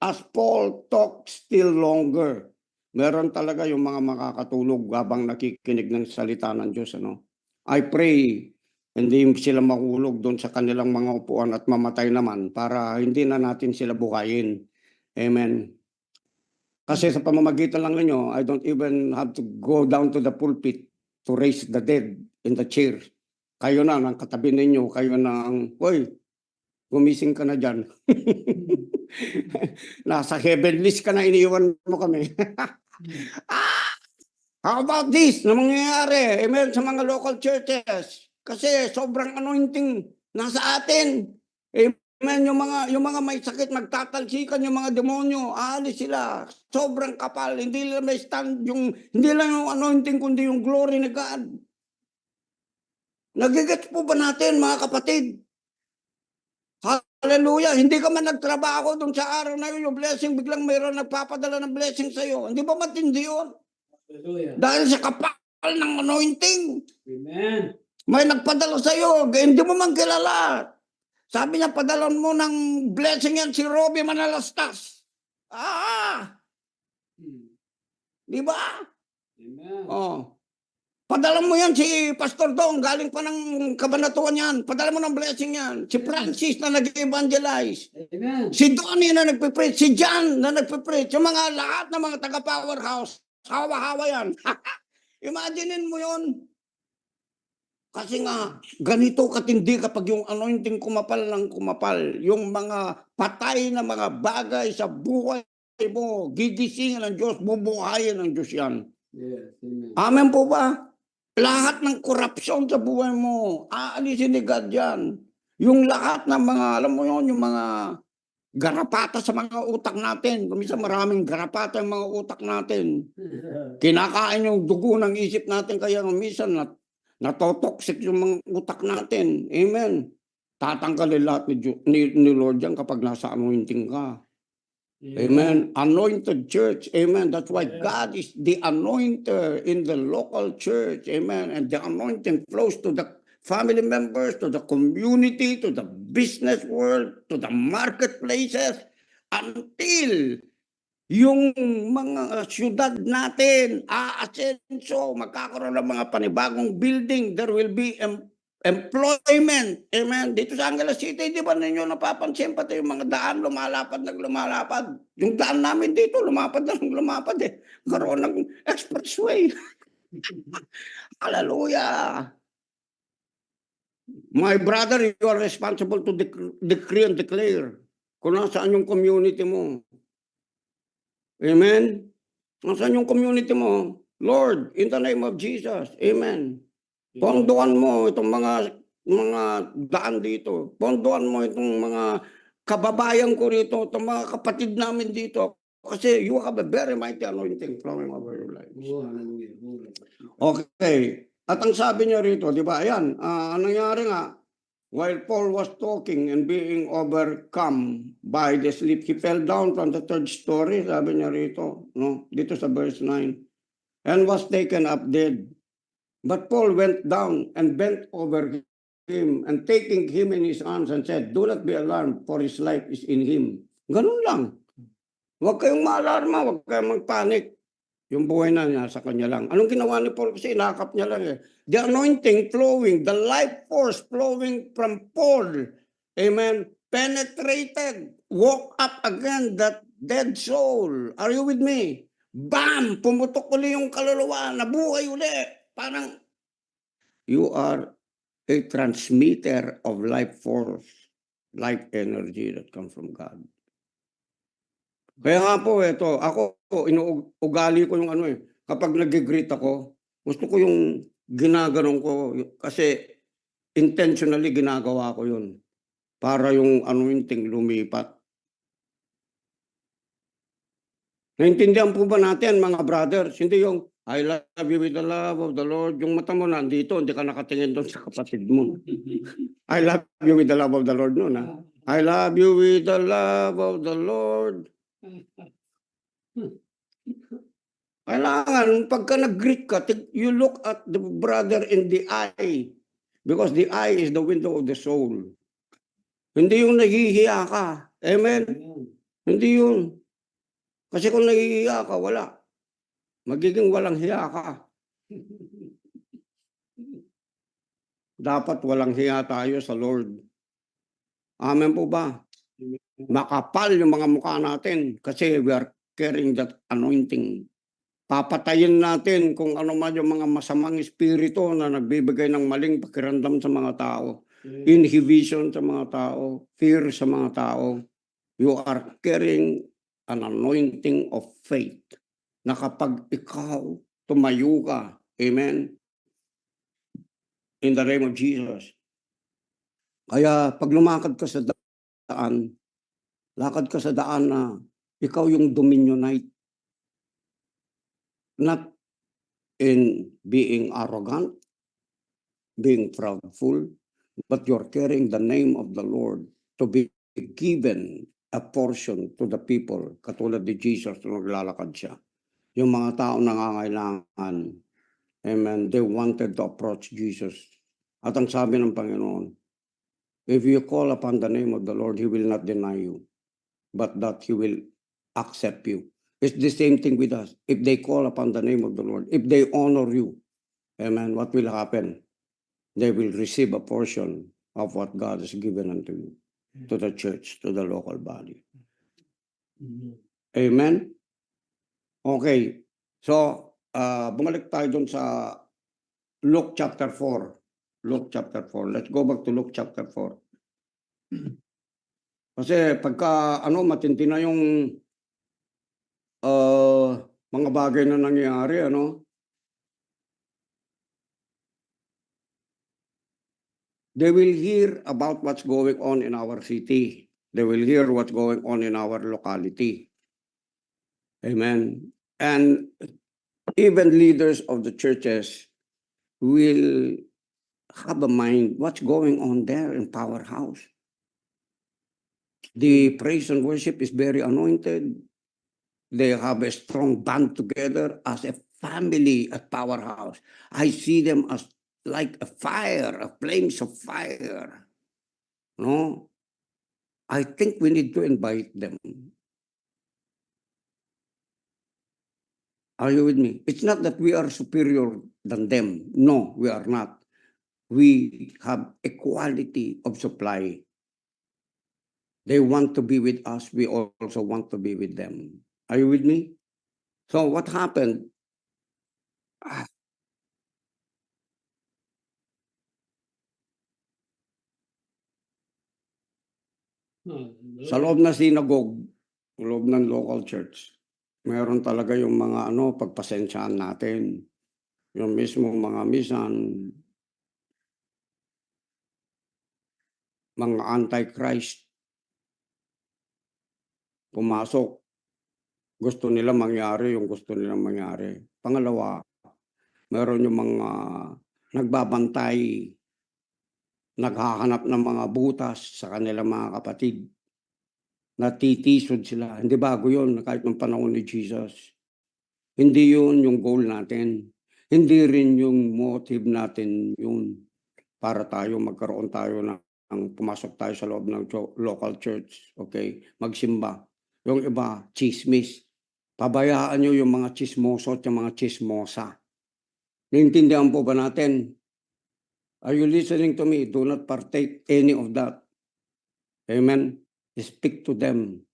as Paul talked still longer. Meron talaga yung mga makakatulog habang nakikinig ng salita ng Diyos. Ano? I pray hindi sila mahulog doon sa kanilang mga upuan at mamatay naman para hindi na natin sila buhayin. Amen. Kasi sa pamamagitan lang ninyo, I don't even have to go down to the pulpit to raise the dead in the chair. Kayo na, ng katabi ninyo, kayo na ang, hoy, gumising ka na dyan. Nasa heavenlies ka na, iniiwan mo kami. How about this na mangyayari? Amen, sa mga local churches. Kasi sobrang anointing nasa atin. Amen, yung mga may sakit, magtatalsikan yung mga demonyo, aalis sila. Sobrang kapal, hindi lang may stand, hindi lang yung anointing, kundi yung glory ni God. Nagigets po ba natin, mga kapatid? Hallelujah. Hindi ka man nagtrabaho doon sa araw na yun, yung blessing, biglang mayroon nagpapadala ng blessing sa iyo. Hindi ba matindi yun? Hallelujah. Dahil sa kapal ng anointing. Amen. May nagpadala sa iyo, hindi mo man kilala. Sabi niya, padalan mo ng blessing yan si Robbie Manalastas. Di ba? Amen. Oh. Padala mo yan si Pastor Dong, galing pa ng kabanatuan yan. Padala mo ng blessing yan. Si Francis na nag-evangelize. Amen. Si Donnie na nagpipreach. Si John na nagpipreach. Yung mga lahat ng mga taga-powerhouse. Hawa-hawa yan. Imaginein mo yun. Kasi nga, ganito katindi kapag yung anointing kumapal ng kumapal. Yung mga patay na mga bagay sa buhay mo, gigisingin ng Diyos, bubuhayin ng Diyos yan. Yes. Amen. Amen po ba? Lahat ng korupsyon sa buhay mo, aalisin ni God yan. Yung lahat ng mga, alam mo yun, yung mga garapata sa mga utak natin. Kumisa maraming garapata yung mga utak natin. Kinakain yung dugo ng isip natin, kaya minsan natotoxic yung mga utak natin. Amen. Tatanggalin lahat ni Lord yan kapag nasa anointing ka. Amen. Anointed church. Amen. That's why God is the anointer in the local church. Amen. And the anointing flows to the family members, to the community, to the business world, to the marketplaces, until yung mga syudad natin aasenso, magkakaroon ng mga panibagong building, there will be employment. Amen. Dito sa Angeles City, di ba ninyo napapansin pati yung mga daan lumalapad ng lumalapad. Yung daan namin dito, lumapad na ng lumapad eh. Karoon ng expressway. Hallelujah. My brother, you are responsible to decree and declare kung nasaan yung community mo. Amen. Nasaan yung community mo? Lord, in the name of Jesus. Amen. Pondohan mo itong mga daan dito. Pondohan mo itong mga kababayan ko rito, itong mga kapatid namin dito. Kasi you have a very mighty anointing flowing over your life. Oh, hallelujah. Okay. At ang sabi niya rito, di ba, ayan, anong nangyari nga, while Paul was talking and being overcome by the sleep, he fell down from the third story, sabi niya rito, no? Dito sa verse 9, and was taken up dead. But Paul went down and bent over him and taking him in his arms and said, do not be alarmed, for his life is in him. Ganun lang. Huwag kayong maalarma, huwag kayong magpanik. Yung buhay na niya sa kanya lang. Anong ginawa ni Paul? Kasi inakap niya lang eh. The anointing flowing, the life force flowing from Paul, amen, penetrated, woke up again that dead soul. Are you with me? Bam! Pumutok uli yung kaluluwa, nabuhay uli. Parang, you are a transmitter of life force, life energy that comes from God. Kaya nga po, ito, ako, inuugali ko yung ano eh. Kapag nag-greet ako, gusto ko yung ginaganon ko kasi intentionally ginagawa ko yun. Para yung anointing lumipat. Naintindihan po ba natin mga brothers? Hindi yung I love you with the love of the Lord. Yung mata mo nandito, hindi ka nakatingin doon sa kapatid mo. I love you with the love of the Lord noon. Ha? I love you with the love of the Lord. Kailangan, pagka nag-greet ka, you look at the brother in the eye. Because the eye is the window of the soul. Hindi yung nahihiya ka. Amen? Hindi yun. Kasi kung nahihiya ka, wala. Magiging walang hiya ka. Dapat walang hiya tayo sa Lord. Amen po ba? Makapal yung mga mukha natin kasi we are carrying that anointing. Papatayin natin kung ano man yung mga masamang espiritu na nagbibigay ng maling pakiramdam sa mga tao. Inhibition sa mga tao, fear sa mga tao. You are carrying an anointing of faith na kapag ikaw tumayo ka, amen, in the name of Jesus. Kaya pag lumakad ka sa daan, lakad ka sa daan na ikaw yung dominionite. Not in being arrogant, being proudful, but you're carrying the name of the Lord to be given a portion to the people. Katulad ni Jesus nung naglalakad siya. Yung mga tao nangangailangan, amen, they wanted to approach Jesus. At ang sabi ng Panginoon, if you call upon the name of the Lord, He will not deny you, but that He will accept you. It's the same thing with us. If they call upon the name of the Lord, if they honor you, amen, what will happen? They will receive a portion of what God has given unto you, to the church, to the local body. Amen? Okay. So, bumalik tayo dun sa Luke chapter 4. Luke chapter 4. Let's go back to Luke chapter 4. Kasi pagka matindi na yung mga bagay na nangyayari, they will hear about what's going on in our city. They will hear what's going on in our locality. Amen. And even leaders of the churches will have a mind what's going on there in Powerhouse. The praise and worship is very anointed. They have a strong band together as a family at Powerhouse. I see them as like a fire, a flames of fire. No? I think we need to invite them. Are you with me? It's not that we are superior than them. No, we are not. We have equality of supply. They want to be with us. We also want to be with them. Are you with me? So what happened? Sa loob ng synagogue, loob ng local church, mayroon talaga yung mga pagpasensyaan natin. Yung mismo mga misan, mga antichrist, pumasok. Gusto nila mangyari yung gusto nilang mangyari. Pangalawa, meron yung mga nagbabantay, naghahanap ng mga butas sa kanilang mga kapatid. Natitisod sila. Hindi bago yun kahit ng panahon ni Jesus. Hindi yun yung goal natin. Hindi rin yung motive natin yun para tayo magkaroon tayo ng pumasok tayo sa loob ng local church. Okay? Magsimba. Yung iba, chismis. Pabayaan nyo yung mga chismoso at yung mga chismosa. Naintindihan po ba natin? Are you listening to me? Do not partake any of that. Amen? Speak to them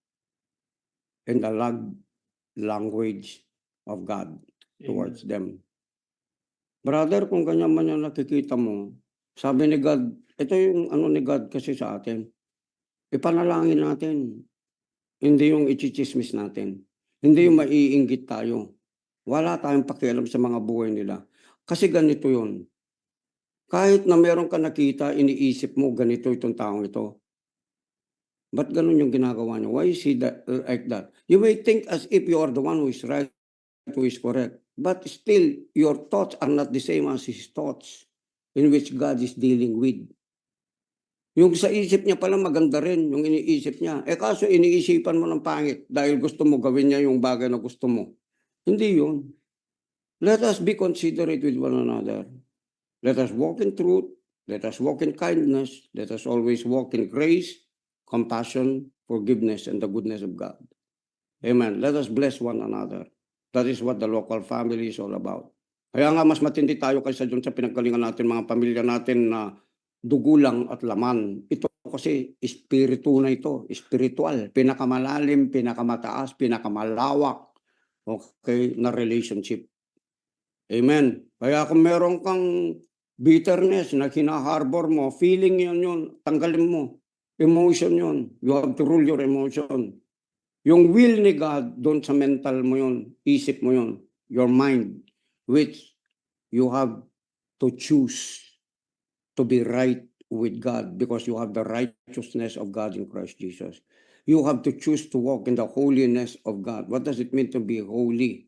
in the language of God towards them. Brother, kung ganyan man yung nakikita mo, sabi ni God, ito yung ni God kasi sa atin. Ipanalangin natin. Hindi yung ichichismis natin. Hindi yung maiinggit tayo. Wala tayong pakialam sa mga buhay nila. Kasi ganito yun. Kahit na meron ka nakita, iniisip mo, ganito itong taong ito. Ba't ganun yung ginagawa niya? Why is he like that? You may think as if you are the one who is right, who is correct. But still, your thoughts are not the same as his thoughts in which God is dealing with. Yung sa isip niya pala maganda rin, yung iniisip niya. Kaso iniisipan mo ng pangit dahil gusto mo gawin niya yung bagay na gusto mo. Hindi yun. Let us be considerate with one another. Let us walk in truth. Let us walk in kindness. Let us always walk in grace, compassion, forgiveness, and the goodness of God. Amen. Let us bless one another. That is what the local family is all about. Kaya nga mas matindi tayo kaysa dun sa pinaggalingan natin, mga pamilya natin na dugo lang at laman. Ito kasi espiritu na ito, spiritual, pinakamalalim, pinakamataas, pinakamalawak, okay, na relationship. Amen. Kaya kung meron kang bitterness na kinaharbor mo, feeling yun, tanggalin mo. Emotion yun. You have to rule your emotion. Yung will ni God, doon sa mental mo yun, isip mo yun, your mind, which you have to choose to be right with God because you have the righteousness of God in Christ Jesus. You have to choose to walk in the holiness of God. What does it mean to be holy?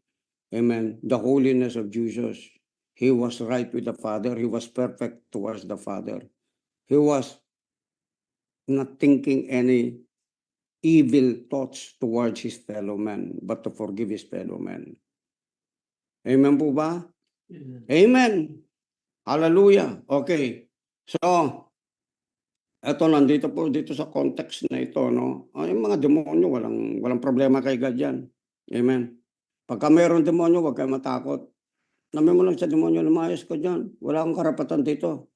Amen. The holiness of Jesus. He was right with the Father. He was perfect towards the Father. He was not thinking any evil thoughts towards his fellow man, but to forgive his fellow man. Amen po ba? Amen. Hallelujah. Okay. So, eto nandito po dito sa context na ito, no? Yung mga demonyo, walang problema kay God yan. Amen. Pagka mayroong demonyo, huwag kayo matakot. Namin mo lang sa demonyo, lumayas ka dyan. Wala akong karapatan dito.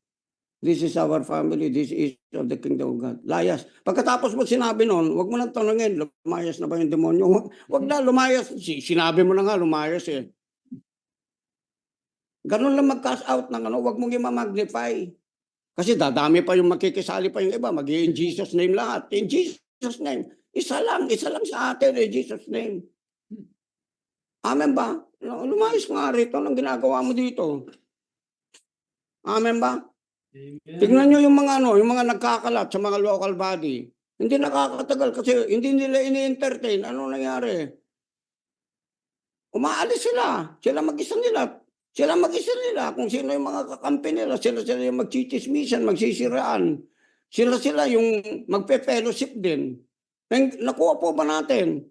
This is our family. This is of the kingdom of God. Layas. Pagkatapos mo sinabi noon, huwag mo nang tanungin, lumayas na ba yung demonyo? Huwag na, lumayas. Sinabi mo na nga, lumayas eh. Ganun lang mag-cast out ng ano, huwag mong i-magnify. Kasi dadami pa yung makikisali pa yung iba, in Jesus name lahat. In Jesus name. Isa lang sa atin, in Jesus name. Amen ba? Lumayas nga rito, anong ginagawa mo dito? Amen ba? Amen. Tingnan nyo yung mga nagkakalat sa mga local body. Hindi nakakatagal kasi hindi nila ini-entertain. Ano nangyari? Umaalis sila. Sila mag-isa nila. Kung sino yung mga kakampi nila, sila yung magchichismisan, magsisiraan. Sila yung magpe-fellowship din. Nakuha po ba natin?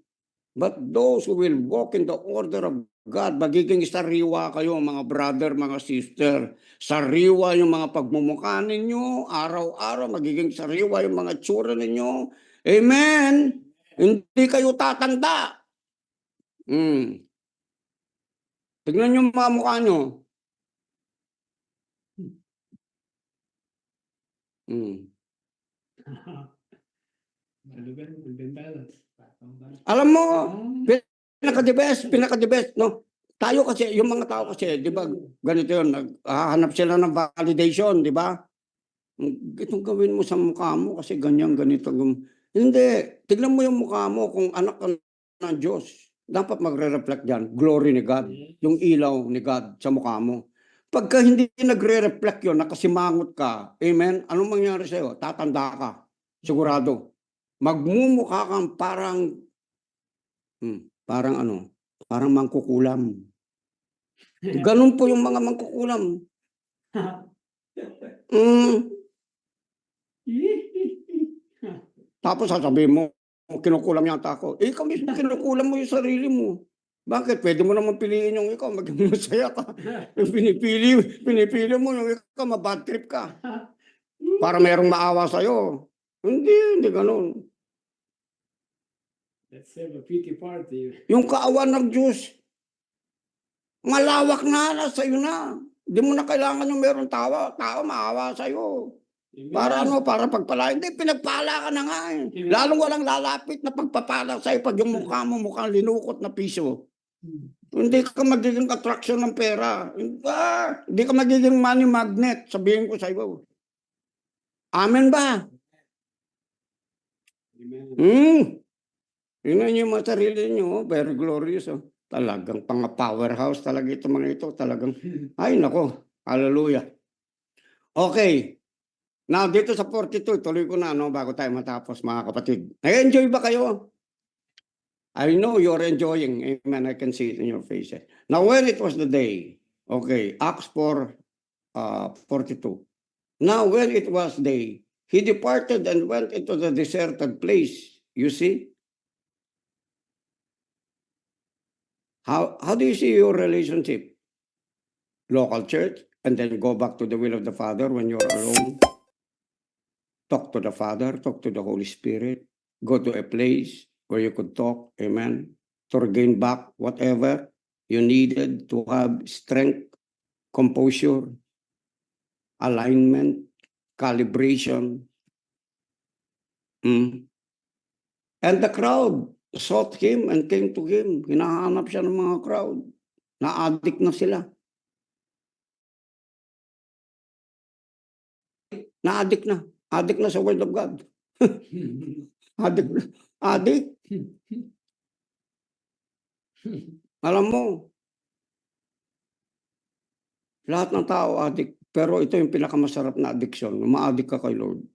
But those who will walk in the order of God, magiging sariwa kayo mga brother, mga sister. Sariwa yung mga pagmumukha ninyo, araw-araw magiging sariwa yung mga tsura ninyo. Amen! Hindi kayo tatanda. Tignan nyo mga mukha nyo. Alam mo, pinaka-the best, no? Tayo kasi, yung mga tao kasi, di ba, ganito yun, naghahanap sila ng validation, di ba? Itong gawin mo sa mukha mo kasi ganyan, ganito. Hindi, tignan mo yung mukha mo kung anak ka ng Diyos. Dapat magre-reflect dyan, glory ni God, yung ilaw ni God sa mukha mo. Pagka hindi nagre-reflect yun, nakasimangot ka, amen, anong mangyari sa'yo? Tatanda ka, sigurado. Magmumukha kang parang mangkukulam. Ganun po yung mga mangkukulam. Tapos sasabihin mo, kinukulam yata ako. Ikaw mismo kinukulam mo yung sarili mo. Bakit? Pwede mo naman piliin yung ikaw, maging masaya ka. Yung pinipili mo yung ikaw, mabad trip ka. Para merong maawa sa'yo. Hindi ganun. Let's have a pity party. Yung kaawan ng Diyos, malawak na sa'yo na. Hindi mo na kailangan yung meron tao maawa sa'yo. Para para pagpala. Hindi, pinagpala ka na nga eh. Lalong walang lalapit na pagpapala sa'yo pag yung mukha mo mukhang linukot na piso. Hindi ka magiging attraction ng pera. Hindi ka magiging money magnet, sabihin ko sa'yo. Amen ba? Amen. Tingnan niyo yung mga sarili niyo, very glorious. Talagang pang-powerhouse talaga ito mga ito. Talagang, ay nako, hallelujah. Okay. Now, dito sa 42, tuloy ko na bago tayo matapos mga kapatid. Nag-enjoy ba kayo? I know you're enjoying. Amen. I can see it in your faces. Now, when it was the day, okay, Acts 4:42. Now, when it was day, he departed and went into the deserted place. You see? How do you see your relationship? local church and then go back to the will of the Father when you're alone. Talk to the Father, talk to the Holy Spirit, go to a place where you could talk, amen, to regain back whatever you needed to have strength, composure, alignment, calibration. And the crowd sought him and came to him. Hinahanap siya ng mga crowd. Na-addict na sila. Na-addict na. Addict na sa Word of God. Addict na. Addict. Alam mo, lahat ng tao addict. Pero ito yung pinakamasarap na addiction. Ma-addict ka kay Lord.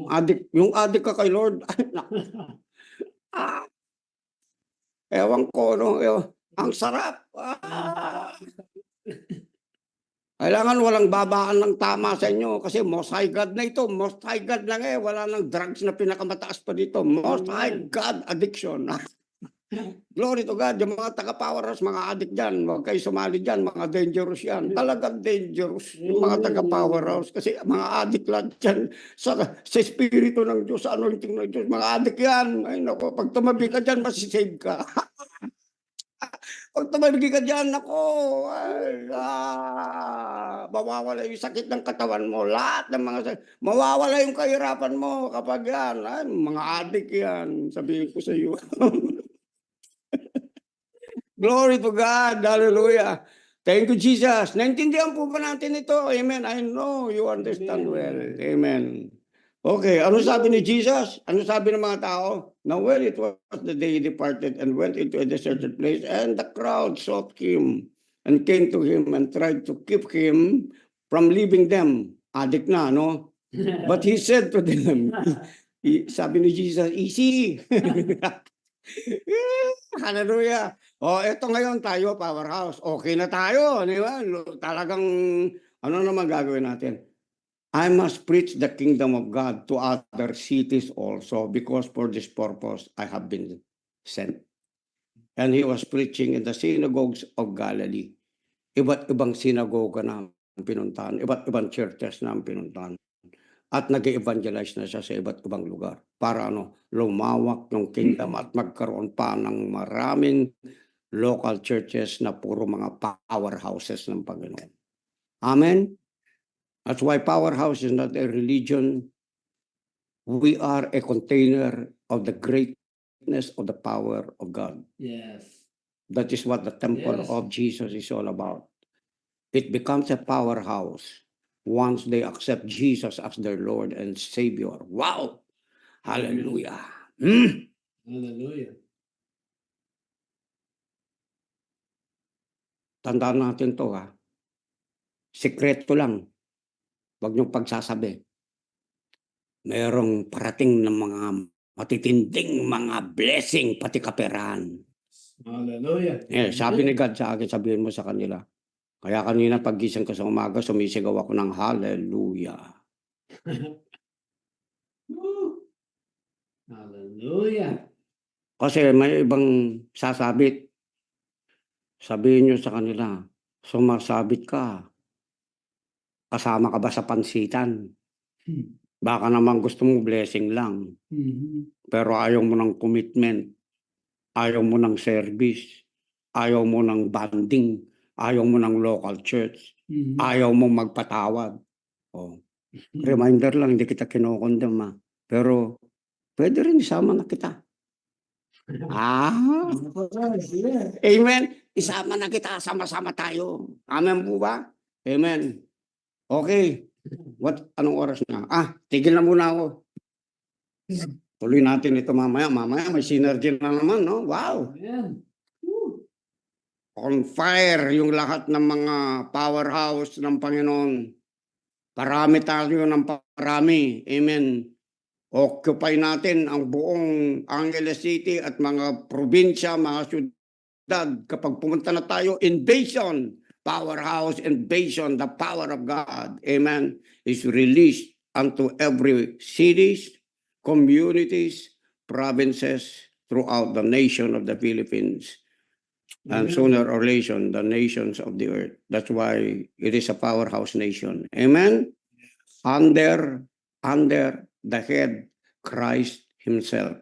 Addict. Yung addict ka kay Lord. Ewan ko, no? Ang sarap. Kailangan walang babaan ng tama sa inyo kasi Most High God na ito. Most High God lang eh. Wala nang drugs na pinakamataas pa dito. Most High God addiction. Glory to God. Yung mga taga-power house, mga addict dyan. Huwag kayo sumali dyan. Mga dangerous yan. Talagang dangerous. Yung mga taga-power house. Kasi mga addict lang dyan. Sa espiritu ng Diyos, sa anointing ng Diyos. Mga addict yan. Ay nako, pag tumabi ka dyan, masisave ka. Pag tumahimik ka dyan, ako, mawawala yung sakit ng katawan mo. Lahat ng mga sakit. Mawawala yung kahirapan mo kapag yan. Ay, mga adik yan. Sabihin ko sa iyo. Glory to God. Hallelujah. Thank you, Jesus. Naintindihan po ba natin ito? Amen. I know you understand well. Amen. Okay, ano sabi ni Jesus? Ano sabi ng mga tao? Now when it was the day he departed and went into a deserted place, and the crowd sought him and came to him and tried to keep him from leaving them. Adik na, no? But he said to them, sabi ni Jesus, easy. Hallelujah. Eto ngayon tayo, powerhouse. Okay na tayo, di ba? Talagang, ano naman gagawin natin? I must preach the kingdom of God to other cities also, because for this purpose I have been sent. And he was preaching in the synagogues of Galilee. Iba't ibang sinagoga na pinuntahan, iba't ibang churches na pinuntahan. At nag-evangelize na siya sa iba't ibang lugar para lumawak yung kingdom at magkaroon pa ng maraming local churches na puro mga powerhouses ng Panginoon. Amen? That's why powerhouse is not a religion. We are a container of the greatness of the power of God. Yes. That is what the temple Yes. of Jesus is all about. It becomes a powerhouse once they accept Jesus as their Lord and Savior. Wow! Hallelujah! Hallelujah. Tandaan natin to ha. Sikreto lang. Huwag niyong pagsasabi. Merong parating ng mga matitinding mga blessing pati kaperahan. Hallelujah. Sabi ni God sa akin, sabihin mo sa kanila. Kaya kanina paggising ko sa umaga, sumisigaw ako ng hallelujah. Hallelujah. Kasi may ibang sasabit. Sabihin nyo sa kanila, sumasabit ka. Kasama ka ba sa pansitan? Baka naman gusto mo blessing lang. Pero ayaw mo ng commitment. Ayaw mo ng service. Ayaw mo ng banding. Ayaw mo ng local church. Ayaw mo magpatawad. Reminder lang, hindi kita kinokondem. Pero pwede rin isama na kita. Amen. Isama na kita. Sama-sama tayo. Amen po ba? Amen. Okay. Anong oras na? Tigil na muna ako. Tuloy natin ito mamaya. Mamaya may synergy na naman, no? Wow! Amen. On fire yung lahat ng mga powerhouse ng Panginoon. Parami tayo ng parami. Amen. Occupy natin ang buong Angeles City at mga probinsya, mga syudad. Kapag pumunta na tayo, invasion. Powerhouse invasion, the power of God, amen, is released unto every cities, communities, provinces throughout the nation of the Philippines. and Amen. sooner or later the nations of the earth. That's why it is a powerhouse nation. Amen. Under the head Christ himself.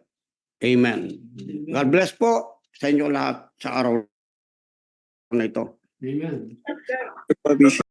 Amen. God bless po sa inyo lahat sa araw na ito. Amen. Bishop.